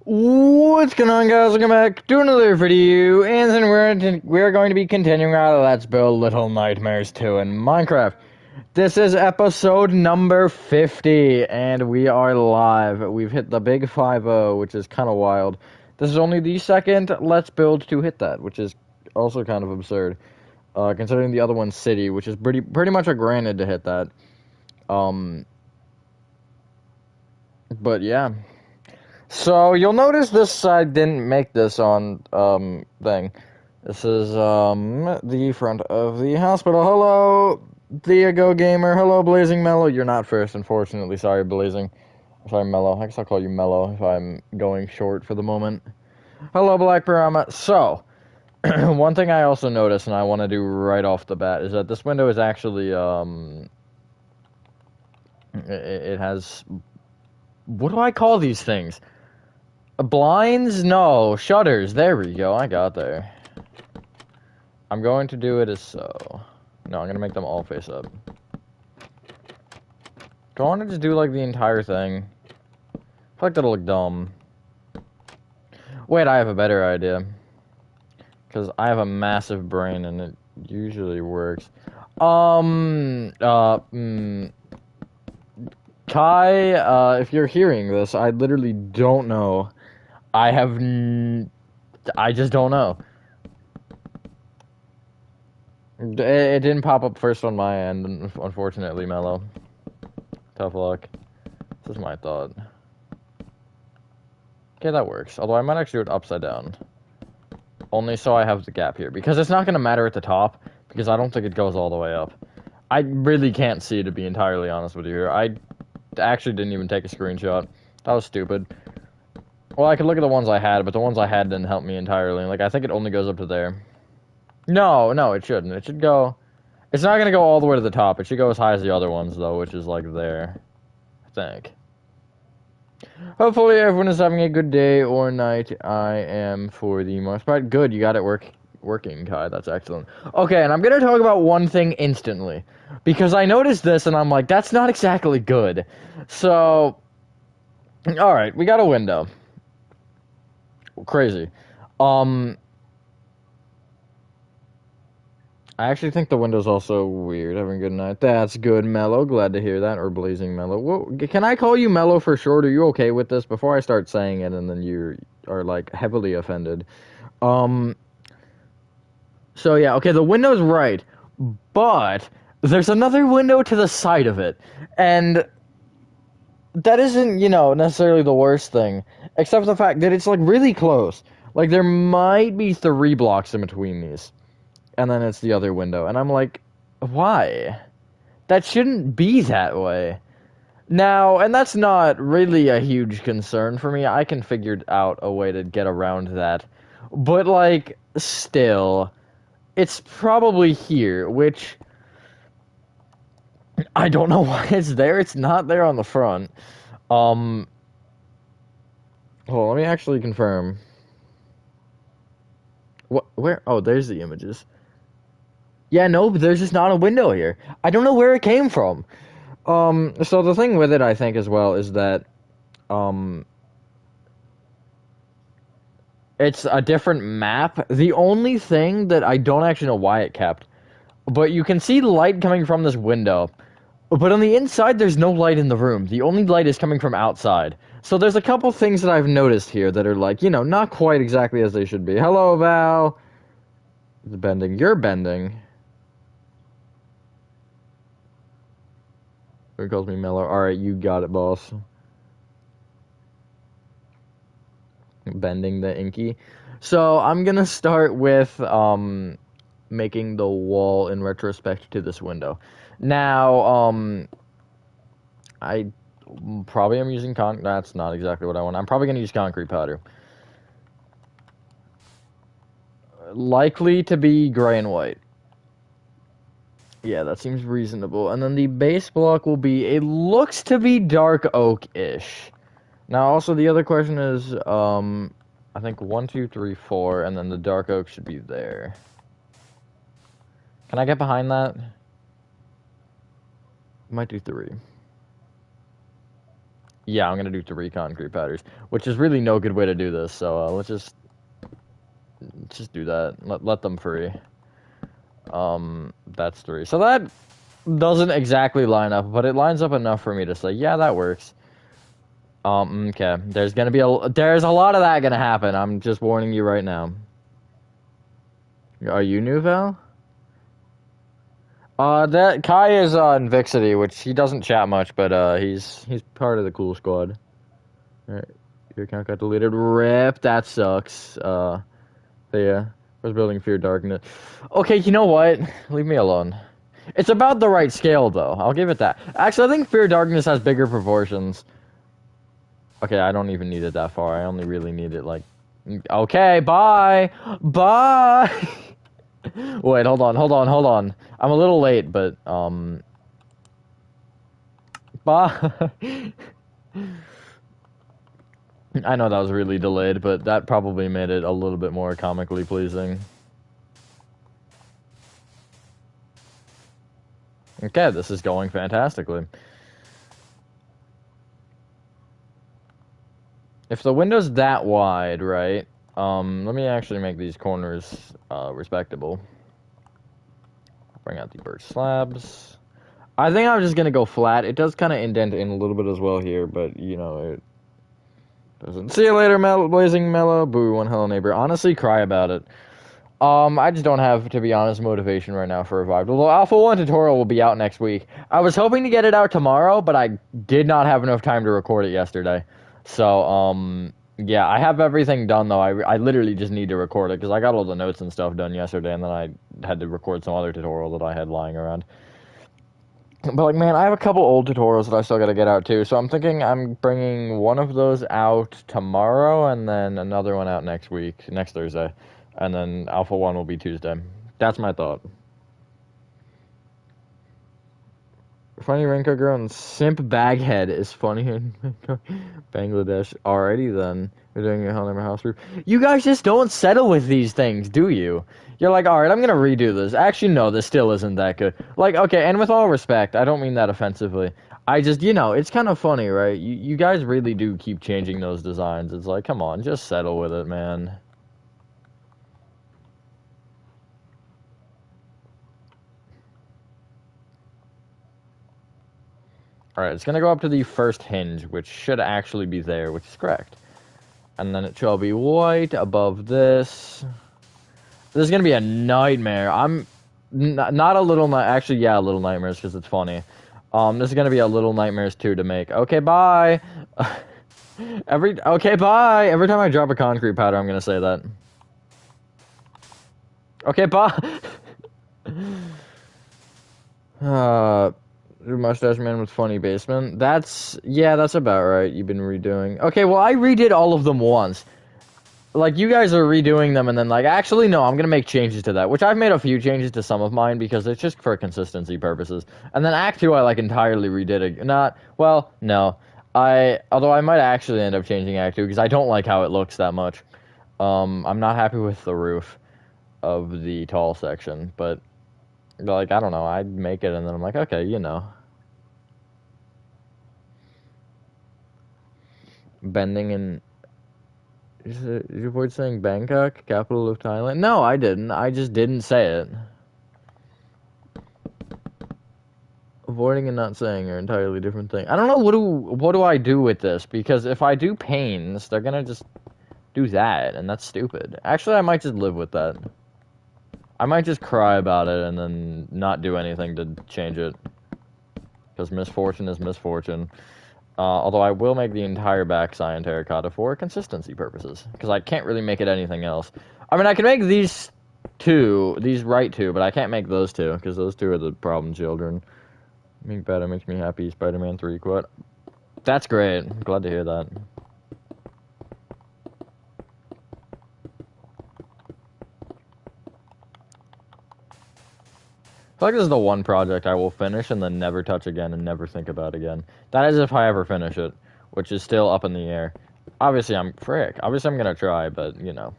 What's going on, guys? Welcome back to another video, and then we're going to be continuing our Let's Build Little Nightmares 2 in Minecraft. This is episode number 50, and we are live. We've hit the big 5-0, which is kind of wild. This is only the second Let's Build to hit that, which is also kind of absurd, considering the other one's City, which is pretty much a granted to hit that. But yeah. So, you'll notice this side didn't make this on, thing. This is, the front of the hospital. Hello, Diego Gamer. Hello, Blazing Mellow. You're not first, unfortunately. Sorry, Blazing. Sorry, Mellow. I guess I'll call you Mellow if I'm going short for the moment. Hello, Black Pirama. So, one thing I also noticed, and I want to do right off the bat, is that this window is actually, it has... What do I call these things? Blinds? No. Shutters. There we go. I got there. I'm going to do it as so. No, I'm going to make them all face up. Do I want to just do, like, the entire thing? I feel like that'll look dumb. Wait, I have a better idea. Because I have a massive brain, and it usually works. Kai, if you're hearing this, I literally don't know. I just don't know. It didn't pop up first on my end, unfortunately, Mellow. Tough luck. This is my thought. Okay, that works. Although I might actually do it upside down. Only so I have the gap here. Because it's not going to matter at the top, because I don't think it goes all the way up. I really can't see, to be entirely honest with you here. I actually didn't even take a screenshot. That was stupid. Well, I could look at the ones I had, but the ones I had didn't help me entirely. Like, I think it only goes up to there. No, it shouldn't. It should go... It's not going to go all the way to the top. It should go as high as the other ones, though, which is, like, there. I think. Hopefully everyone is having a good day or night. I am, for the most part. Good, you got it working, Kai. That's excellent. Okay, and I'm going to talk about one thing instantly. Because I noticed this, and I'm like, that's not exactly good. So... Alright, we got a window. Crazy. I actually think the window's also weird. Having a good night. That's good, Mellow. Glad to hear that. Or Blazing Mellow. Well, can I call you Mellow for short? Are you okay with this? Before I start saying it and then you are, like, heavily offended. So, yeah. Okay, the window's right. But there's another window to the side of it. And that isn't, you know, necessarily the worst thing. Except for the fact that it's, like, really close. Like, there might be 3 blocks in between these. And then it's the other window. And I'm like, why? That shouldn't be that way. Now, and that's not really a huge concern for me. I can figure out a way to get around that. But, like, still, it's probably here, which... I don't know why it's there. It's not there on the front. Hold on, let me actually confirm. What? Where? Oh, there's the images. Yeah, no, but there's just not a window here. I don't know where it came from. So the thing with it, I think, as well, is that, it's a different map. The only thing that I don't actually know why it kept, but you can see light coming from this window. But on the inside, there's no light in the room. The only light is coming from outside. So there's a couple things that I've noticed here that are, like, you know, not quite exactly as they should be. Hello, Val. It's bending. You're bending. Who calls me Mellow? Alright, you got it, boss. Bending the inky. So, I'm gonna start with, making the wall in retrospect to this window. Now, I probably am using that's not exactly what I want. I'm probably gonna use concrete powder. Likely to be gray and white. Yeah, that seems reasonable. And then the base block will be, it looks to be dark oak-ish. Now, also, the other question is, I think 1, 2, 3, 4, and then the dark oak should be there. Can I get behind that? Might do 3. Yeah, I'm gonna do 3 concrete patterns, which is really no good way to do this. So let's just do that. Let them free. That's 3. So that doesn't exactly line up, but it lines up enough for me to say, yeah, that works. Okay. There's a lot of that gonna happen. I'm just warning you right now. Are you new, Val? That Kai is in Vixity, which he doesn't chat much, but he's part of the cool squad. Alright, your account got deleted. Rip, that sucks. Yeah, I was building Fear Darkness. Okay, you know what? Leave me alone. It's about the right scale, though. I'll give it that. Actually, I think Fear Darkness has bigger proportions. Okay, I don't even need it that far. I only really need it, like... Okay, bye! Bye! Wait, hold on. I'm a little late, but, Bye! I know that was really delayed, but that probably made it a little bit more comically pleasing. Okay, this is going fantastically. If the window's that wide, right, let me actually make these corners, respectable. Bring out the birch slabs. I think I'm just gonna go flat. It does kind of indent in a little bit as well here, but, you know, it doesn't. See you later, Blazing Mellow. Boo, one hello neighbor. Honestly, cry about it. I just don't have, to be honest, motivation right now for Revival. The Alpha 1 tutorial will be out next week. I was hoping to get it out tomorrow, but I did not have enough time to record it yesterday. So, yeah, I have everything done, though. I literally just need to record it, because I got all the notes and stuff done yesterday, and then I had to record some other tutorial that I had lying around. But, like, man, I have a couple old tutorials that I still gotta get out, too, so I'm thinking I'm bringing one of those out tomorrow, and then another one out next Thursday. And then Alpha 1 will be Tuesday. That's my thought. Funny Renko girl and Simp Baghead is funny in Bangladesh. Alrighty then. We're doing a Hell Never House roof. You guys just don't settle with these things, do you? You're like, alright, I'm gonna redo this. Actually, no, this still isn't that good. Like, okay, and with all respect, I don't mean that offensively. I just, you know, it's kind of funny, right? You guys really do keep changing those designs. It's like, come on, just settle with it, man. Alright, it's gonna go up to the first hinge, which should actually be there, which is correct. And then it shall be white above this. This is gonna be a nightmare. I'm not a little actually, yeah, a little nightmares because it's funny. This is gonna be a little nightmares too to make. Okay, bye. Okay, bye. Every time I drop a concrete powder, I'm gonna say that. Okay, bye. Mustache Man with funny basement. That's about right. You've been redoing. Okay, well, I redid all of them once. Like, you guys are redoing them, and then, like, actually, no, I'm gonna make changes to that, which I've made a few changes to some of mine, because it's just for consistency purposes. And then Act 2, I, like, entirely redid it. Well, no. Although I might actually end up changing Act 2, because I don't like how it looks that much. I'm not happy with the roof of the tall section, but, like, I don't know, I'd make it, and then I'm like, okay, you know. Bending and... Did you avoid saying Bangkok, capital of Thailand? No, I didn't. I just didn't say it. Avoiding and not saying are entirely different things. I don't know, what do I do with this? Because if I do pains, they're gonna just do that, and that's stupid. Actually, I might just live with that. I might just cry about it and then not do anything to change it. Because misfortune is misfortune. Although I will make the entire backside terracotta for consistency purposes. Because I can't really make it anything else. I mean, I can make these right two, but I can't make those two. Because those two are the problem children. Make better makes me happy. Spider-Man 3 quote. That's great. I'm glad to hear that. I feel like this is the one project I will finish and then never touch again and never think about again. That is if I ever finish it, which is still up in the air. Obviously, I'm gonna try, but, you know.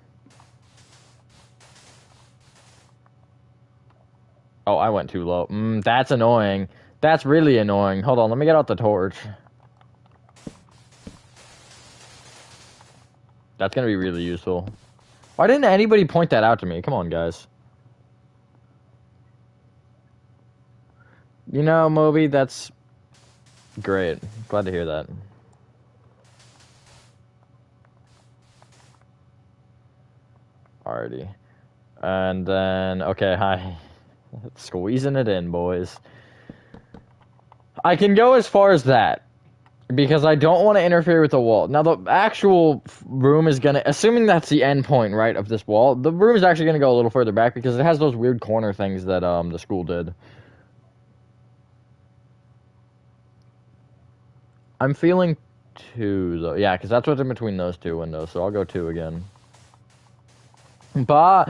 Oh, I went too low. That's annoying. That's really annoying. Hold on, let me get out the torch. That's gonna be really useful. Why didn't anybody point that out to me? Come on, guys. You know, Moby, that's great. Glad to hear that. Alrighty. And then, okay, hi. Squeezing it in, boys. I can go as far as that. Because I don't want to interfere with the wall. Now, the actual room is going to... Assuming that's the end point, right, of this wall, the room is actually going to go a little further back because it has those weird corner things that the school did. I'm feeling 2, though. Yeah, because that's what's in between those 2 windows, so I'll go 2 again. Bah!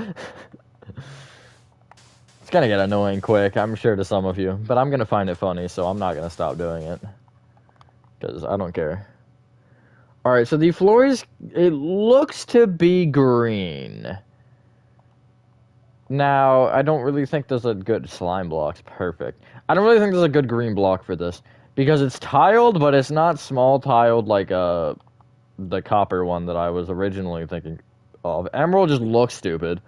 It's going to get annoying quick, I'm sure, to some of you. But I'm going to find it funny, so I'm not going to stop doing it. Because I don't care. Alright, so the floors, it looks to be green. Now, I don't really think there's a good slime block's perfect. I don't really think there's a good green block for this. Because it's tiled, but it's not small tiled like the copper one that I was originally thinking of. Emerald just looks stupid.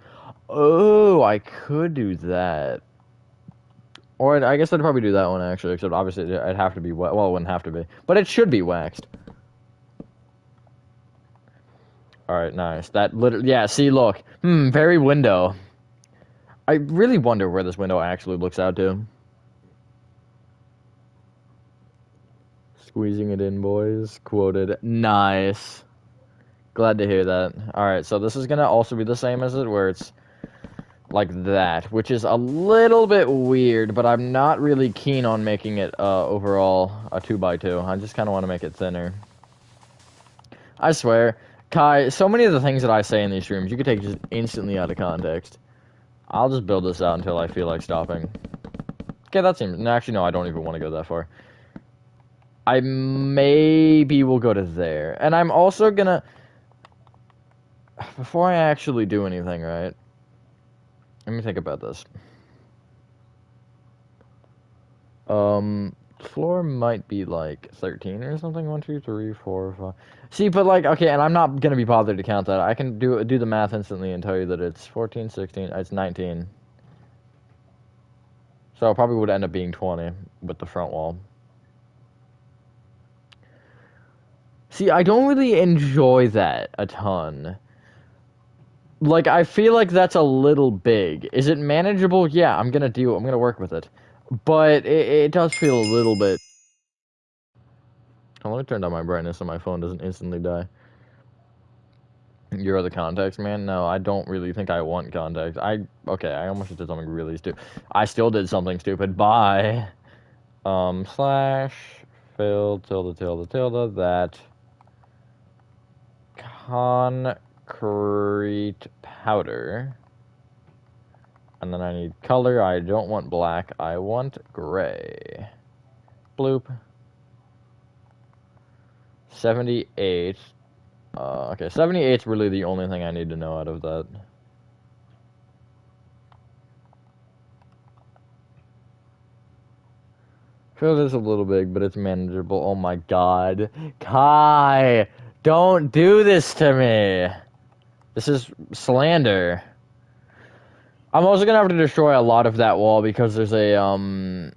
Oh, I could do that. Or I guess I'd probably do that one, actually. Except, obviously, it'd have to be... Well, it wouldn't have to be. But it should be waxed. Alright, nice. That literally... Yeah, see, look. Very window. I really wonder where this window actually looks out to. Squeezing it in, boys. Quoted. Nice. Glad to hear that. Alright, so this is gonna also be the same as it, where it's like that, which is a little bit weird, but I'm not really keen on making it overall a 2x2. I just kind of want to make it thinner. I swear, Kai, so many of the things that I say in these streams, you could take just instantly out of context. I'll just build this out until I feel like stopping. Okay, that seems... No, actually, no, I don't even want to go that far. I maybe will go to there. And I'm also gonna... Before I actually do anything, right? Let me think about this. Floor might be like 13 or something. 1, 2, 3, 4, 5. See, but like, okay, and I'm not gonna be bothered to count that. I can do the math instantly and tell you that it's 14, 16, it's 19. So it probably would end up being 20 with the front wall. See, I don't really enjoy that a ton. Like, I feel like that's a little big. Is it manageable? Yeah, I'm gonna work with it. But it does feel a little bit... Oh, let me turn down my brightness so my phone doesn't instantly die. Your other contacts, man? No, I don't really think I want contacts. Okay, I almost did something really stupid. I still did something stupid. Bye. Slash, fill, tilde, tilde, tilde, that. Concrete powder. And then I need color. I don't want black. I want gray. Bloop. 78. Okay, 78's really the only thing I need to know out of that. I feel this a little big, but it's manageable. Oh my god. Kai! Don't do this to me! This is slander. I'm also gonna have to destroy a lot of that wall because there's a,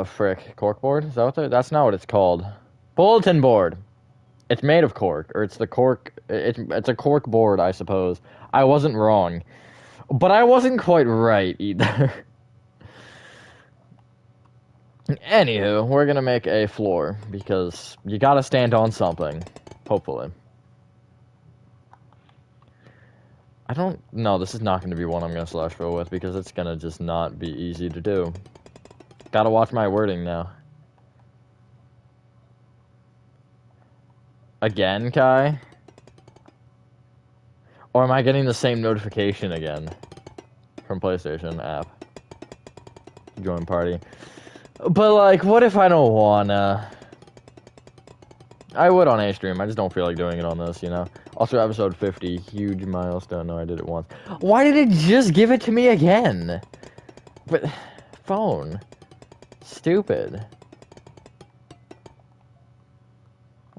frick. Corkboard? Is that what that's not what it's called. Bulletin board! It's made of cork, or it's the cork... It's a cork board, I suppose. I wasn't wrong. But I wasn't quite right, either. Anywho, we're gonna make a floor, because you gotta stand on something. Hopefully. I don't... No, this is not gonna be one I'm gonna slash fill with, because it's gonna just not be easy to do. Gotta watch my wording now. Again, Kai? Or am I getting the same notification again? From PlayStation app. Join party. But, like, what if I don't wanna? I would on a stream, I just don't feel like doing it on this, you know? Also, episode 50, huge milestone. No, I did it once. Why did it just give it to me again? But, phone. Stupid.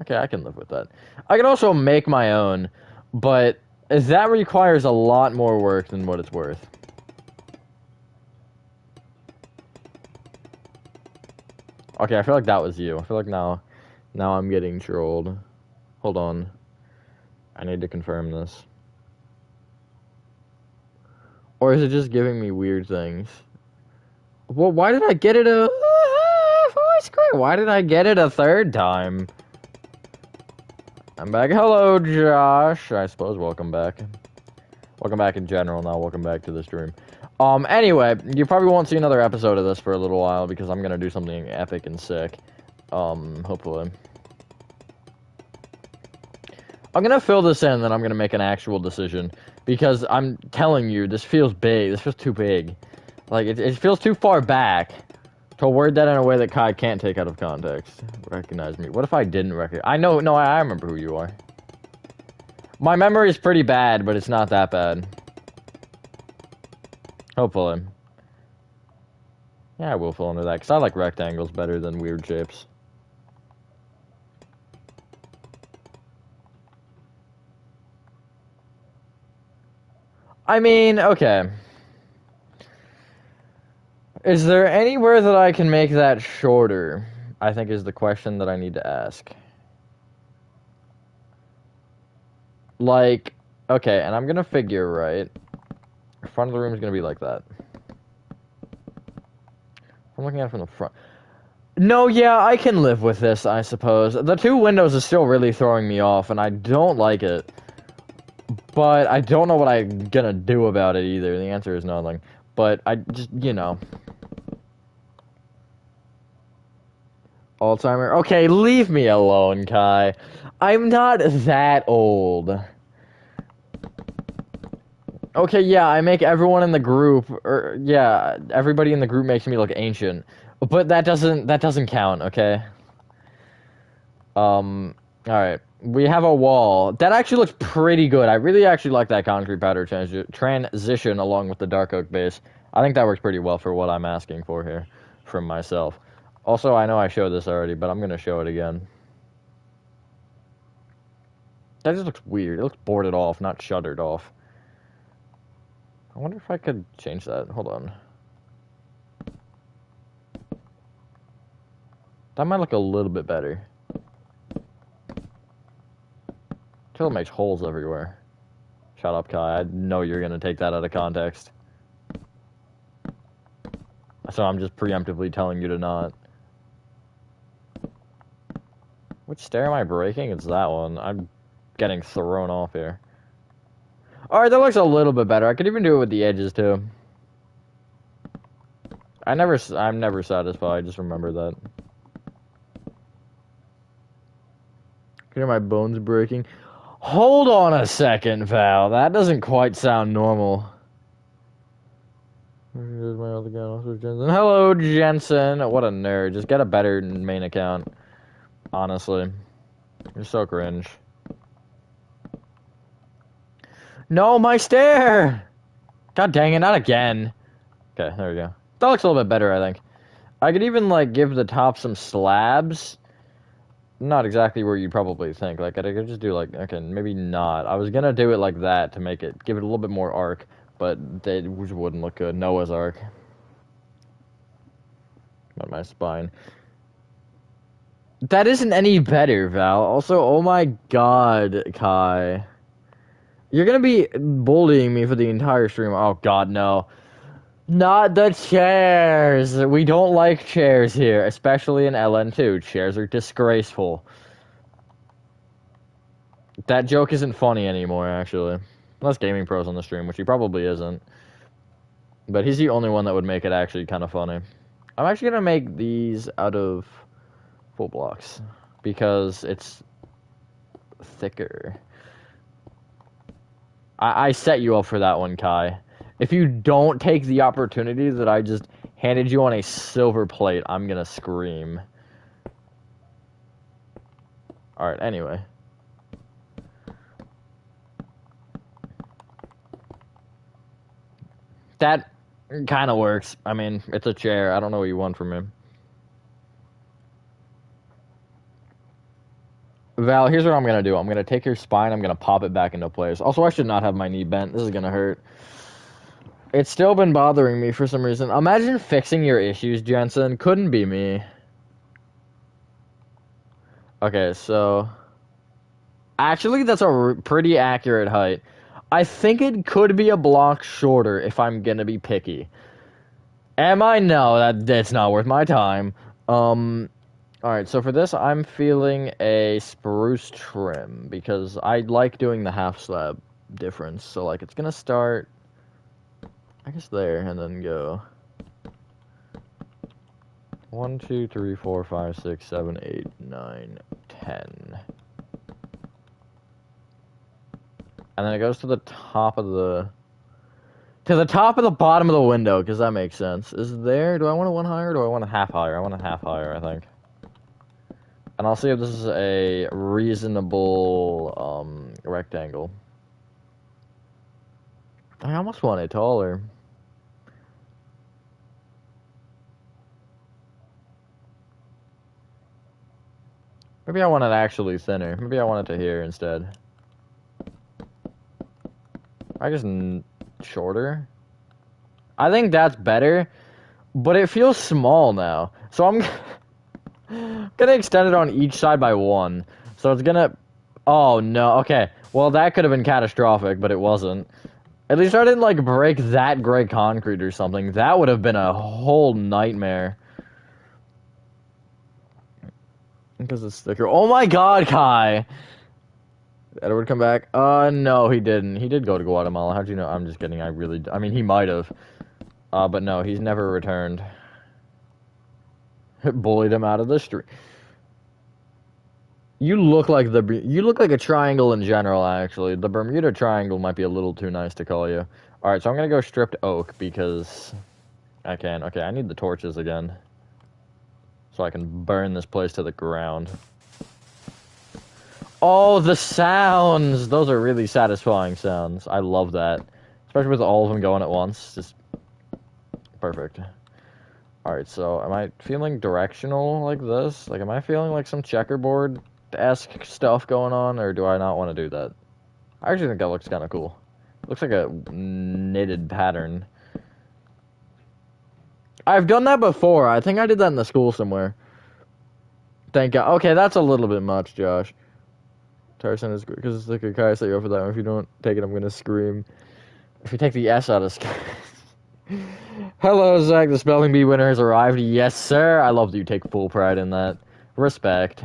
Okay, I can live with that. I can also make my own, but that requires a lot more work than what it's worth. Okay, I feel like that was you. I feel like now I'm getting trolled. Hold on. I need to confirm this. Or is it just giving me weird things? Well, why did I get it a... Why did I get it a third time? I'm back. Hello, Josh. I suppose welcome back. Welcome back in general, now welcome back to the stream. Anyway, you probably won't see another episode of this for a little while because I'm gonna do something epic and sick. Hopefully. I'm gonna fill this in, then I'm gonna make an actual decision. Because I'm telling you, this feels big. This feels too big. Like, it feels too far back to word that in a way that Kai can't take out of context. Recognize me. What if I didn't recognize... I remember who you are. My memory is pretty bad, but it's not that bad. Hopefully. Yeah, I will fill under that, because I like rectangles better than weird shapes. I mean, okay. Is there anywhere that I can make that shorter? I think is the question that I need to ask. Like, okay, and I'm gonna figure, right? The front of the room is gonna be like that. I'm looking at it from the front. No, yeah, I can live with this, I suppose. The two windows is still really throwing me off, and I don't like it. But I don't know what I'm gonna do about it either. The answer is nothing. But I just, you know. Alzheimer. Okay, leave me alone, Kai. I'm not that old. Okay, yeah, I make everyone in the group, or yeah, everybody in the group makes me look ancient. But that doesn't count, okay? Alright. We have a wall. That actually looks pretty good. I really actually like that concrete powder transition along with the dark oak base. I think that works pretty well for what I'm asking for here from myself. Also, I know I showed this already, but I'm gonna show it again. That just looks weird. It looks boarded off, not shuttered off. I wonder if I could change that. Hold on. That might look a little bit better. Until it makes holes everywhere. Shut up, Kai. I know you're gonna take that out of context. So I'm just preemptively telling you to not. Which stair am I breaking? It's that one. I'm getting thrown off here. Alright, that looks a little bit better. I could even do it with the edges, too. I'm never satisfied. Just remember that. Can you hear my bones breaking? Hold on a second, Val. That doesn't quite sound normal. Here's my other account. Hello, Jensen. What a nerd. Just get a better main account. Honestly. You're so cringe. No, my stair! God dang it, not again. Okay, there we go. That looks a little bit better, I think. I could even, like, give the top some slabs. Not exactly where you'd probably think. Like, I could just do, like, okay, maybe not. I was gonna do it like that to make it, give it a little bit more arc, but it just wouldn't look good. Noah's Ark. On my spine. That isn't any better, Val. Also, oh my god, Kai. You're gonna be bullying me for the entire stream. Oh god, no. Not the chairs! We don't like chairs here, especially in LN2. Chairs are disgraceful. That joke isn't funny anymore, actually. Unless Gaming Pro's on the stream, which he probably isn't. But he's the only one that would make it actually kind of funny. I'm actually gonna make these out of full blocks. Because it's thicker. I set you up for that one, Kai. If you don't take the opportunity that I just handed you on a silver plate, I'm gonna scream. Alright, anyway. That kind of works. I mean, it's a chair. I don't know what you want from him. Val, here's what I'm gonna do. I'm gonna take your spine, I'm gonna pop it back into place. Also, I should not have my knee bent. This is gonna hurt. It's still been bothering me for some reason. Imagine fixing your issues, Jensen. Couldn't be me. Okay, so... Actually, that's a pretty accurate height. I think it could be a block shorter if I'm gonna be picky. Am I? No, that's not worth my time. Alright, so for this, I'm feeling a spruce trim, because I like doing the half slab difference. So, like, it's gonna start, I guess there, and then go 1, 2, 3, 4, 5, 6, 7, 8, 9, 10. And then it goes to the top of the... To the top of the bottom of the window, because that makes sense. Is there... Do I want a 1 higher, or do I want a half higher? I want a half higher, I think. And I'll see if this is a reasonable, rectangle. I almost want it taller. Maybe I want it actually thinner. Maybe I want it to here instead. I guess shorter. I think that's better, but it feels small now. So I'm gonna extend it on each side by 1. So it's gonna... Oh, no. Okay. Well, that could have been catastrophic, but it wasn't. At least I didn't, like, break that gray concrete or something. That would have been a whole nightmare. Because it's thicker. Oh my god, Kai! Edward come back? No, he didn't. He did go to Guatemala. How'd you know? I'm just kidding. I mean, he might have. But no, he's never returned. Bullied him out of the street. You look like a triangle in general, actually. The Bermuda Triangle might be a little too nice to call you. Alright, so I'm gonna go stripped oak, because I can. Okay, I need the torches again. So I can burn this place to the ground. Oh, the sounds! Those are really satisfying sounds. I love that. Especially with all of them going at once. Just perfect. Alright, so am I feeling directional like this? Like, am I feeling like some checkerboard-esque stuff going on, or do I not want to do that? I actually think that looks kind of cool. It looks like a knitted pattern. I've done that before. I think I did that in the school somewhere. Thank God. Okay, that's a little bit much, Josh. Tarzan is good because it's like a Kai set you up for that one. If you don't take it, I'm gonna scream. If you take the S out of Hello, Zach. The spelling bee winner has arrived. Yes, sir. I love that you take full pride in that. Respect.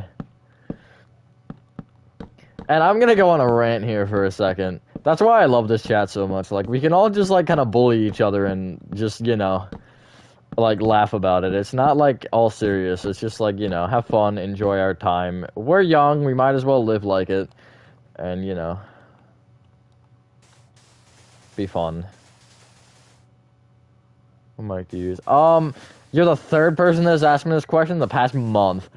And I'm gonna go on a rant here for a second. That's why I love this chat so much. Like, we can all just, like, kind of bully each other and just, you know, like, laugh about it. It's not, like, all serious. It's just, like, you know, have fun, enjoy our time. We're young. We might as well live like it. And, you know, be fun. What mic to use? You're the third person that's asked me this question in the past month.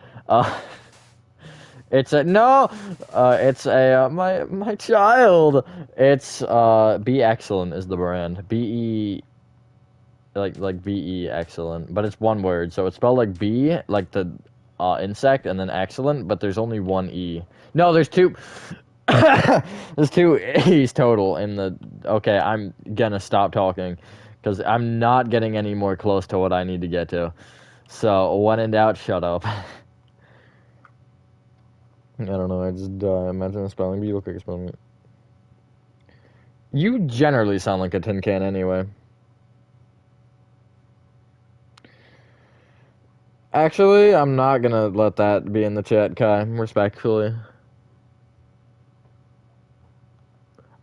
It's a no. It's a my child. It's Be Excellent is the brand. BE like BE Excellent, but it's one word, so it's spelled like bee, like the insect, and then excellent, but there's only one E. No, there's two. There's two E's total in the. Okay, I'm gonna stop talking because I'm not getting any more close to what I need to get to. So when in doubt, shut up. I don't know, I just imagine a spelling bee. You look like a spelling bee. You generally sound like a tin can anyway. Actually, I'm not gonna let that be in the chat, Kai, respectfully.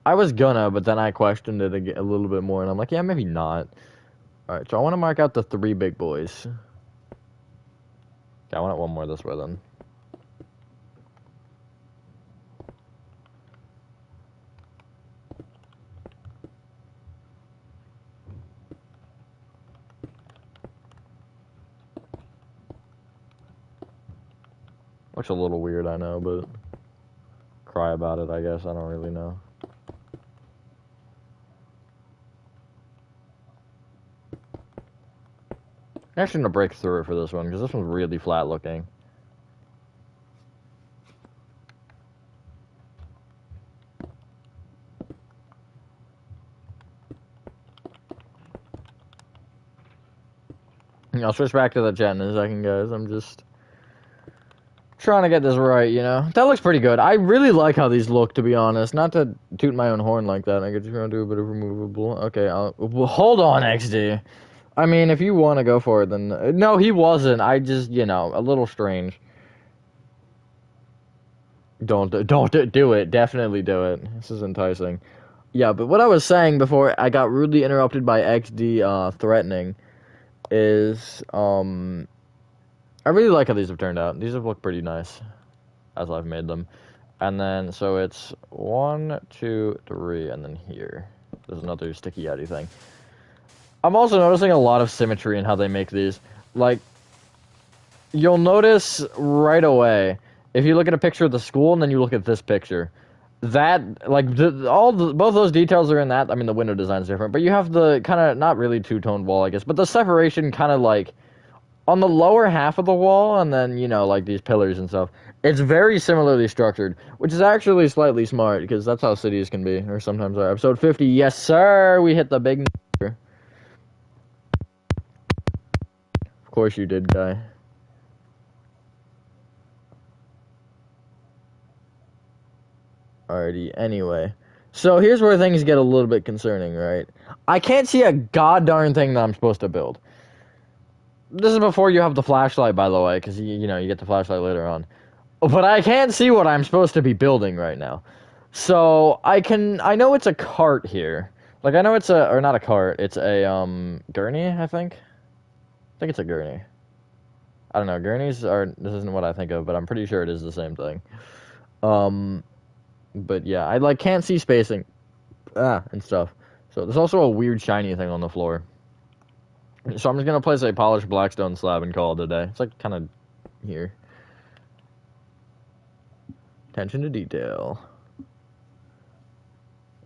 I was gonna, but then I questioned it a little bit more, and I'm like, yeah, maybe not. Alright, so I want to mark out the 3 big boys. Okay, I want it one more this way, then. Looks a little weird, I know, but cry about it, I guess. I don't really know. I'm actually gonna break through it for this one, because this one's really flat looking. I'll switch back to the chat in a second, guys. I'm just trying to get this right, you know? That looks pretty good. I really like how these look, to be honest. Not to toot my own horn like that. I could just do a bit of removable. Okay, well, hold on, XD. I mean, if you want to go for it, then... No, he wasn't. I just, you know, a little strange. Don't do it. Definitely do it. This is enticing. Yeah, but what I was saying before I got rudely interrupted by XD threatening is, I really like how these have turned out. These have looked pretty nice as I've made them. And then, so it's 1, 2, 3, and then here. There's another sticky yeti thing. I'm also noticing a lot of symmetry in how they make these. Like, you'll notice right away, if you look at a picture of the school and then you look at this picture, that, like, both those details are in that. I mean, the window design's different, but you have the kind of, not really two-toned wall, I guess, but the separation kind of, like, on the lower half of the wall, and then, you know, like, these pillars and stuff, it's very similarly structured, which is actually slightly smart, because that's how cities can be, or sometimes are. Episode 50, yes, sir! We hit the big number. Of course you did, guy. Alrighty, anyway. So, here's where things get a little bit concerning, right? I can't see a goddarn thing that I'm supposed to build. This is before you have the flashlight, by the way, because, you know, you get the flashlight later on. But I can't see what I'm supposed to be building right now. So, I know it's a cart here. Like, I know it's or not a cart, it's a, gurney, I think? I think it's a gurney. I don't know, gurneys this isn't what I think of, but I'm pretty sure it is the same thing. But yeah, I, like, can't see spacing, and stuff. So, there's also a weird shiny thing on the floor. So I'm just going to place a polished blackstone slab and call it a day. It's like kind of here. Attention to detail.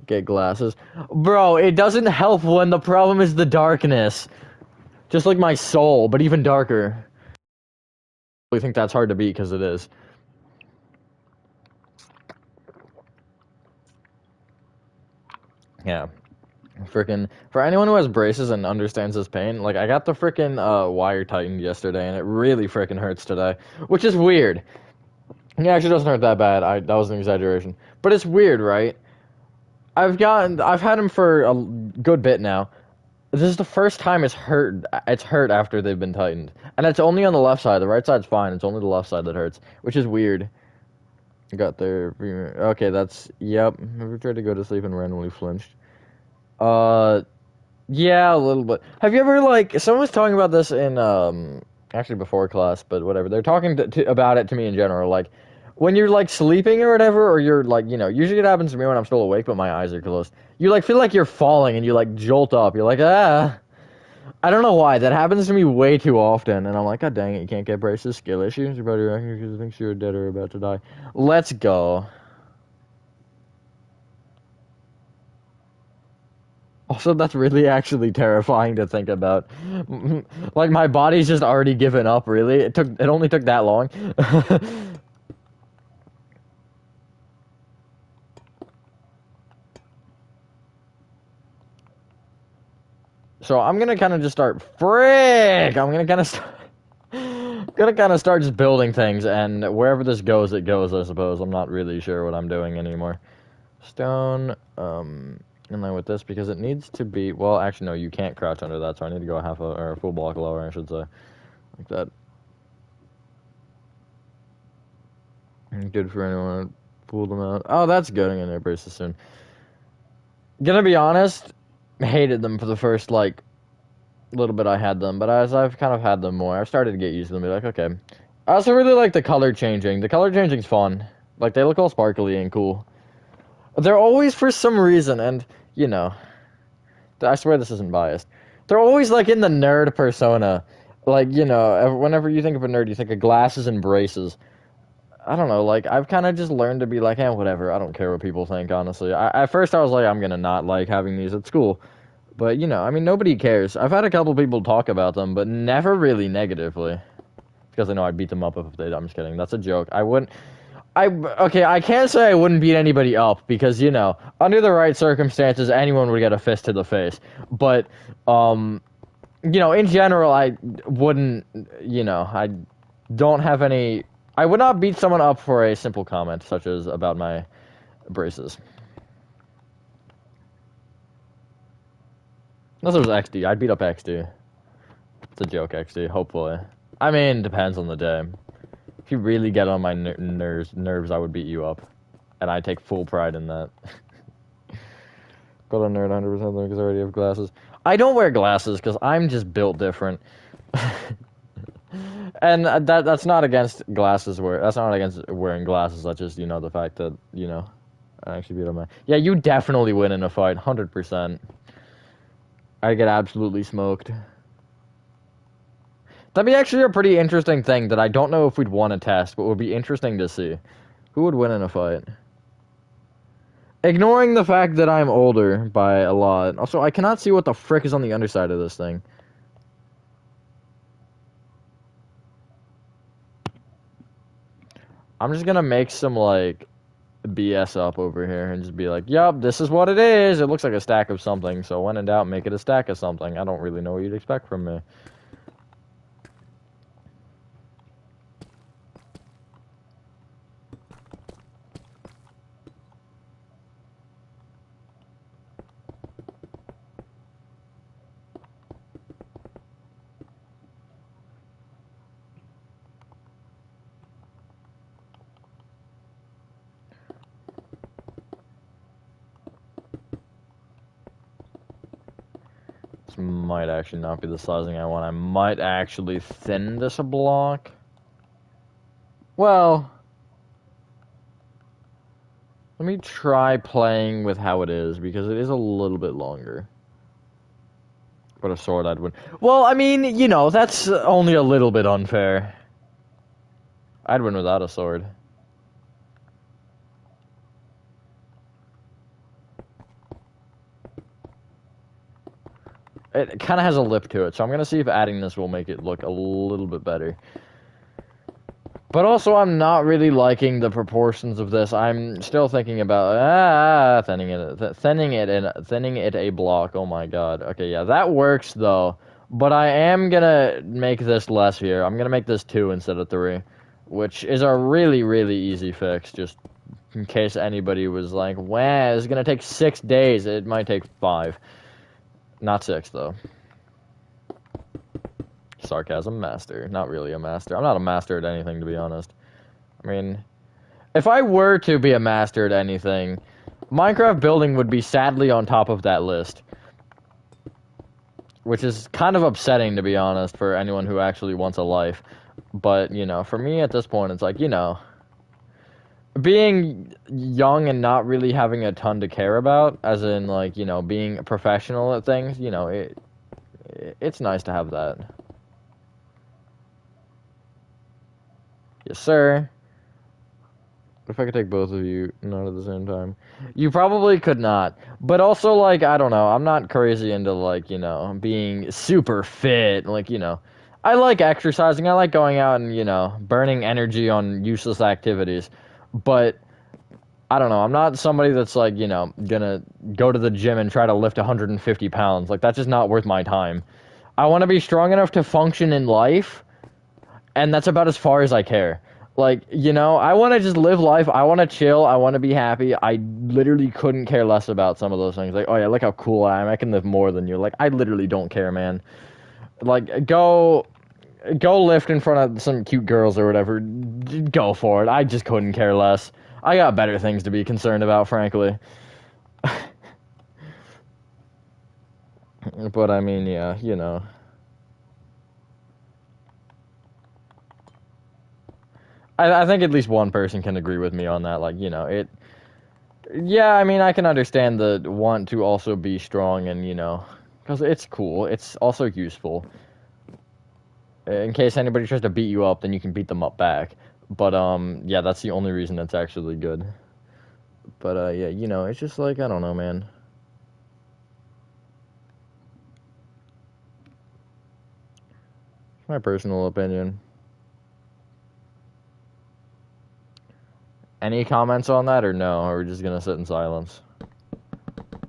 Get glasses. Bro, it doesn't help when the problem is the darkness. Just like my soul, but even darker. I think that's hard to beat because it is. Yeah. Freaking, for anyone who has braces and understands this pain, like, I got the freaking wire tightened yesterday, and it really freaking hurts today, which is weird. It actually doesn't hurt that bad. That was an exaggeration, but it's weird, right? I've had them for a good bit now. This is the first time it's hurt after they've been tightened, and it's only on the left side. The right side's fine. It's only the left side that hurts, which is weird. Got there. Okay, that's, yep. Never tried to go to sleep and randomly flinched. Yeah, a little bit. Have you ever, like, someone was talking about this in, actually before class, but whatever. They're talking about it to me in general, like, when you're, like, sleeping or whatever, or you're, like, you know, usually it happens to me when I'm still awake, but my eyes are closed. You, like, feel like you're falling, and you, like, jolt up. You're like, ah. I don't know why. That happens to me way too often, and I'm like, God dang it, you can't get braces. Skill issues. Your body reckons because it thinks you're dead or about to die. Let's go. Also, that's really actually terrifying to think about. Like, my body's just already given up, really. It only took that long. So, I'm gonna kind of just start... Frick! I'm gonna kind of start just building things, and wherever this goes, it goes, I suppose. I'm not really sure what I'm doing anymore. Stone, in line with this, because it needs to be, well, actually, no, you can't crouch under that, so I need to go or a full block lower, I should say, like that. Good for anyone to pull them out. Oh, that's good. I'm gonna brace this soon. Gonna be honest, hated them for the first, like, little bit I had them, but as I've kind of had them more, I've started to get used to them, be like, okay. I also really like the color changing. The color changing's fun. Like, they look all sparkly and cool. They're always, for some reason, and, you know, I swear this isn't biased, they're always, like, in the nerd persona. Like, you know, whenever you think of a nerd, you think of glasses and braces. I don't know, like, I've kind of just learned to be like, whatever, I don't care what people think, honestly. At first, I was like, I'm gonna not like having these at school. But, you know, I mean, nobody cares. I've had a couple people talk about them, but never really negatively. Because they know I'd beat them up if they... I'm just kidding, that's a joke. I wouldn't... Okay, I can't say I wouldn't beat anybody up, because, you know, under the right circumstances, anyone would get a fist to the face. But, you know, in general, I wouldn't, you know, I don't have any. I would not beat someone up for a simple comment such as about my braces. Unless it was XD, I'd beat up XD. It's a joke, XD. Hopefully, I mean, depends on the day. If you really get on my nerves, I would beat you up, and I take full pride in that. Got a nerd 100% because I already have glasses. I don't wear glasses because I'm just built different. And that's not against glasses that's not against wearing glasses. That's just, you know, the fact that, you know, I actually beat up my. Yeah, you definitely win in a fight, 100%. I get absolutely smoked. That'd be actually a pretty interesting thing that I don't know if we'd want to test, but would be interesting to see. Who would win in a fight? Ignoring the fact that I'm older by a lot. Also, I cannot see what the frick is on the underside of this thing. I'm just gonna make some, like, BS up over here and just be like, yup, this is what it is. It looks like a stack of something, so when in doubt, make it a stack of something. I don't really know what you'd expect from me. This might actually not be the sizing I want. I might actually thin this a block. Well, let me try playing with how it is, because it is a little bit longer. But a sword I'd win. Well, I mean, you know, that's only a little bit unfair. I'd win without a sword. It kind of has a lip to it, so I'm going to see if adding this will make it look a little bit better. But also, I'm not really liking the proportions of this. I'm still thinking about thinning it a block. Oh my god. Okay, yeah, that works though. But I am gonna make this less here. I'm gonna make this 2 instead of 3, which is a really, really easy fix. Just in case anybody was like, "Wow, it's gonna take 6 days." It might take 5, not 6 though. Sarcasm master. Not really a master. I'm not a master at anything, to be honest. I mean, if I were to be a master at anything, Minecraft building would be sadly on top of that list. Which is kind of upsetting, to be honest, for anyone who actually wants a life. But, you know, for me at this point, it's like, you know, being young and not really having a ton to care about, as in, like, you know, being a professional at things, you know, it's nice to have that. Yes, sir. What if I could take both of you, not at the same time? You probably could not. But also, like, I don't know. I'm not crazy into, like, you know, being super fit. Like, you know, I like exercising. I like going out and, you know, burning energy on useless activities. But, I don't know. I'm not somebody that's, like, you know, gonna go to the gym and try to lift 150 pounds. Like, that's just not worth my time. I want to be strong enough to function in life, and that's about as far as I care. Like, you know, I want to just live life. I want to chill. I want to be happy. I literally couldn't care less about some of those things. Like, oh yeah, look how cool I am. I can live more than you. Like, I literally don't care, man. Like, go lift in front of some cute girls or whatever. Go for it. I just couldn't care less. I got better things to be concerned about, frankly. But I mean, yeah, you know. I think at least one person can agree with me on that. Like, you know, it. Yeah, I mean, I can understand the want to also be strong and, you know, because it's cool. It's also useful. In case anybody tries to beat you up, then you can beat them up back. But, yeah, that's the only reason that's actually good. But, yeah, you know, it's just like, I don't know, man. It's my personal opinion. Any comments on that, or no? Or are we just gonna sit in silence?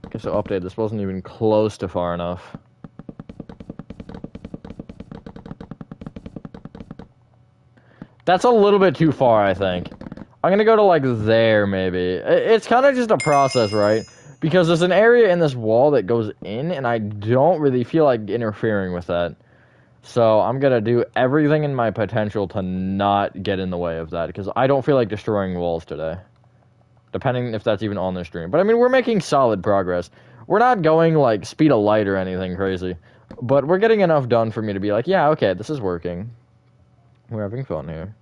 Okay, so update. This wasn't even close to far enough. That's a little bit too far, I think. I'm gonna go to, like, there, maybe. It's kind of just a process, right? Because there's an area in this wall that goes in, and I don't really feel like interfering with that. So I'm gonna do everything in my potential to not get in the way of that, because I don't feel like destroying walls today. Depending if that's even on the stream. But, I mean, we're making solid progress. We're not going, like, speed of light or anything crazy. But we're getting enough done for me to be like, yeah, okay, this is working. We're having fun here.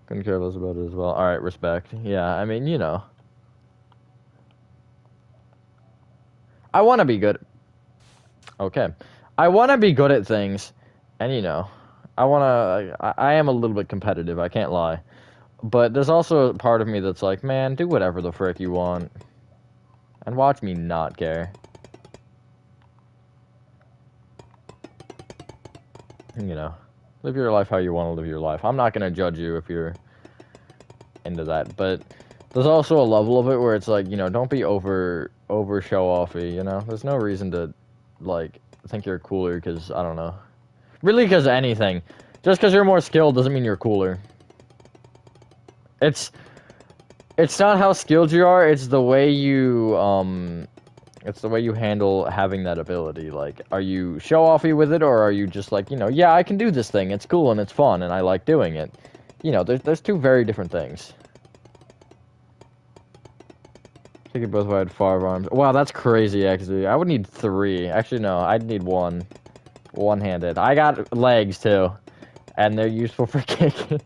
Couldn't care less about it as well. Alright, respect. Yeah, I mean, you know. I want to be good. Okay. I want to be good at things. And, you know, I am a little bit competitive, I can't lie. But there's also a part of me that's like, man, do whatever the frick you want. And watch me not care. You know, live your life how you want to live your life. I'm not going to judge you if you're into that. But there's also a level of it where it's like, you know, don't be over show-offy, you know? There's no reason to, like, think you're cooler because, I don't know. Really, because anything. Just because you're more skilled doesn't mean you're cooler. It's not how skilled you are, it's the way you, it's the way you handle having that ability. Like, are you show-offy with it, or are you just like, you know, yeah, I can do this thing, it's cool and it's fun, and I like doing it. You know, there's two very different things. I think it both if I had 5 arms. Wow, that's crazy, actually. I would need 3. Actually, no, I'd need 1. One-handed. I got legs, too. And they're useful for kicking.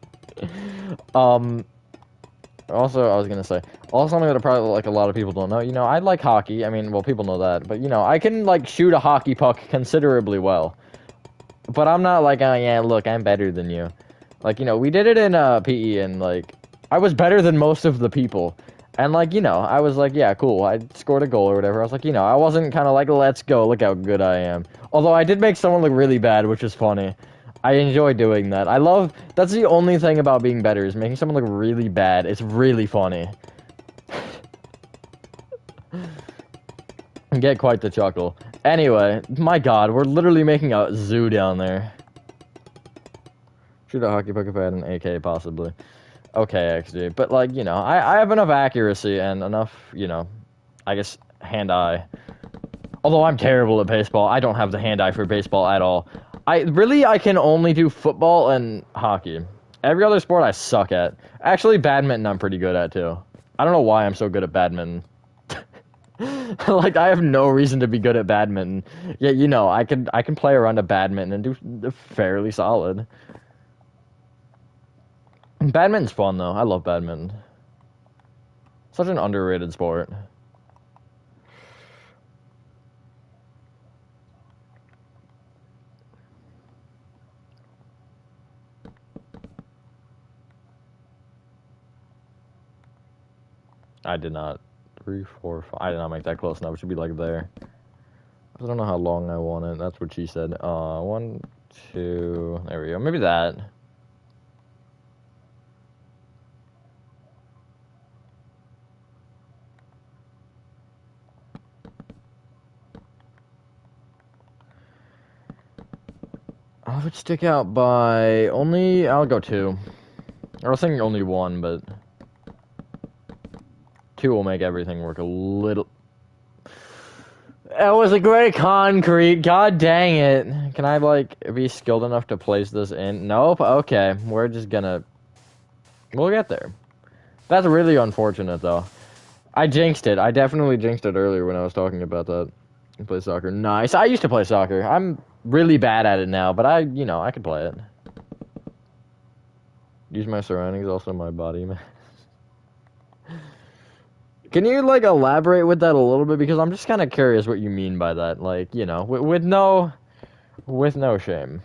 Also, I was gonna say, also something that probably, like, a lot of people don't know, you know, I like hockey. I mean, well, people know that, but, you know, I can, like, shoot a hockey puck considerably well. But I'm not like, oh, yeah, look, I'm better than you. Like, you know, we did it in, PE, and, like, I was better than most of the people. And, like, you know, I was like, yeah, cool, I scored a goal or whatever. I was like, you know, I wasn't kind of like, let's go, look how good I am. Although I did make someone look really bad, which is funny. I enjoy doing that. That's the only thing about being better, is making someone look really bad. It's really funny. And get quite the chuckle. Anyway, my god, we're literally making a zoo down there. Shoot a hockey puck if I had an AK, possibly. Okay, XD. But, like, you know, I have enough accuracy and enough, you know, I guess, hand-eye. Although I'm terrible at baseball. I don't have the hand-eye for baseball at all. I can only do football and hockey. Every other sport I suck at. Actually, badminton I'm pretty good at, too. I don't know why I'm so good at badminton. Like, I have no reason to be good at badminton. Yeah, you know, I can play around a badminton and do fairly solid. Badminton's fun, though. I love badminton. Such an underrated sport. I did not. 3, 4, 5. I did not make that close enough. It should be like there. I don't know how long I want it. That's what she said. 1, 2. There we go. Maybe that. I would stick out by only. I'll go 2. I was thinking only 1, but 2 will make everything work a little. That was a great concrete. God dang it. Can I, like, be skilled enough to place this in? Nope. Okay. We're just gonna. We'll get there. That's really unfortunate, though. I jinxed it. I definitely jinxed it earlier when I was talking about that. I play soccer. Nice. I used to play soccer. I'm really bad at it now, but you know, I can play it. Use my surroundings, also my body, man. Can you, like, elaborate with that a little bit? Because I'm just kind of curious what you mean by that. Like, you know, with no shame.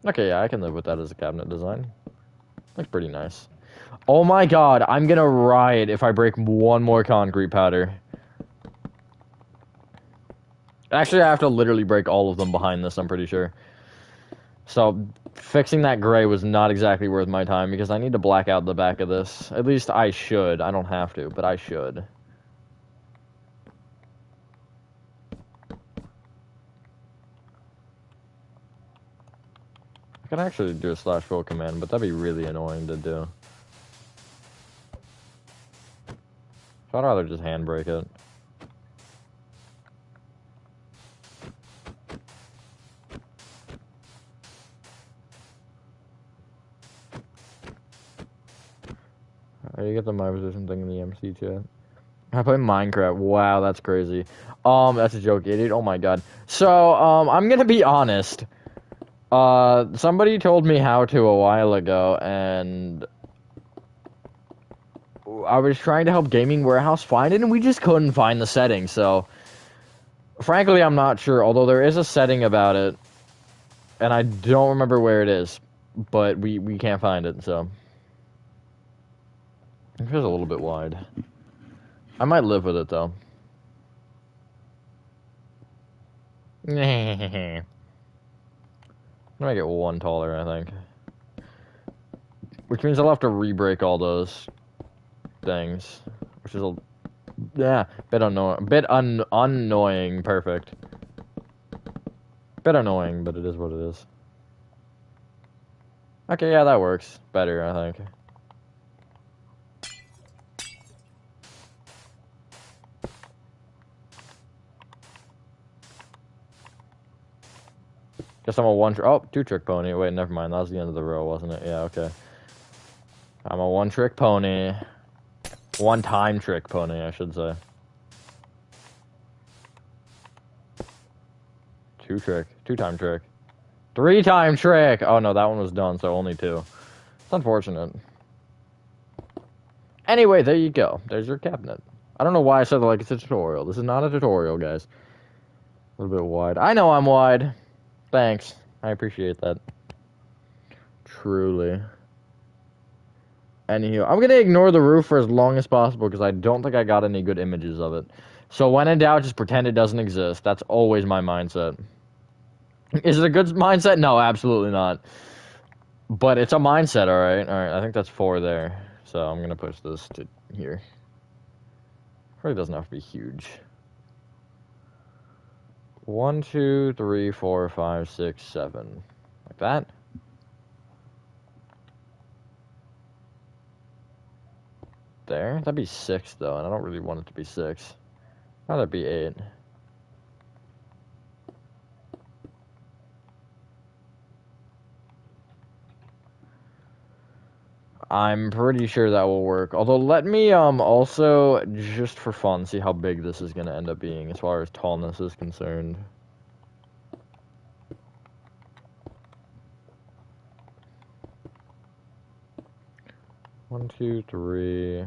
Okay, yeah, I can live with that as a cabinet design. Looks pretty nice. Oh my god, I'm gonna riot if I break one more concrete powder. Actually, I have to literally break all of them behind this, I'm pretty sure. So, fixing that gray was not exactly worth my time, because I need to black out the back of this. At least I should. I don't have to, but I should. I can actually do a /fill command, but that'd be really annoying to do. So I'd rather just handbrake it. You get the my position thing in the MC chat. I play Minecraft. Wow, that's crazy. That's a joke, idiot. Oh my god. So, I'm gonna be honest. Somebody told me how to a while ago, and I was trying to help Gaming Warehouse find it, and we just couldn't find the setting, so... Frankly, I'm not sure, although there is a setting about it, and I don't remember where it is, but we can't find it, so... It feels a little bit wide. I might live with it, though. I'm gonna make it one taller, I think. Which means I'll have to re-break all those things. Which is a... Yeah, bit annoying. Annoying, perfect. Bit annoying, but it is what it is. Okay, yeah, that works. Better, I think. Guess I'm a two-trick pony. Wait, never mind. That was the end of the row, wasn't it? Yeah, okay. I'm a one-trick pony. One-time trick pony, I should say. Two-time trick. Three-time trick! Oh, no, that one was done, so only two. It's unfortunate. Anyway, there you go. There's your cabinet. I don't know why I said it like it's a tutorial. This is not a tutorial, guys. A little bit wide. I know I'm wide. Thanks. I appreciate that. Truly. Anywho, I'm gonna ignore the roof for as long as possible because I don't think I got any good images of it. So when in doubt, just pretend it doesn't exist. That's always my mindset. Is it a good mindset? No, absolutely not. But it's a mindset, alright? Alright, I think that's 4 there. So I'm gonna push this to here. Really doesn't have to be huge. 1, 2, 3, 4, 5, 6, 7. Like that. There. That'd be 6, though, and I don't really want it to be 6. I'd rather be 8. I'm pretty sure that will work. Although, let me, also, just for fun, see how big this is gonna end up being as far as tallness is concerned. One, two, three.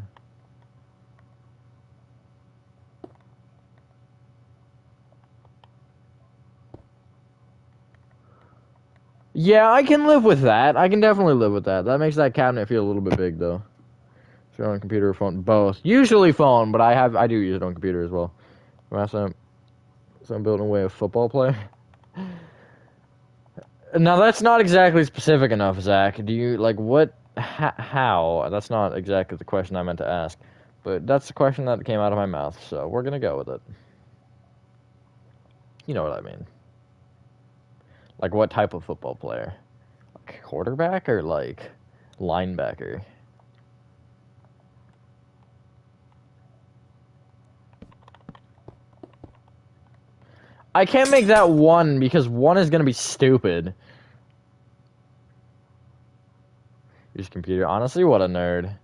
Yeah, I can live with that. I can definitely live with that. That makes that cabinet feel a little bit big, though. If you're on computer or phone, both. Usually phone, but I do use it on computer as well. So I'm building away a football player. Now, that's not exactly specific enough, Zach. Do you, like, what, how? That's not exactly the question I meant to ask. But that's the question that came out of my mouth, so we're gonna go with it. You know what I mean. Like, what type of football player? Like, quarterback or, like, linebacker? I can't make that 1 because 1 is gonna be stupid. Use computer. Honestly, what a nerd.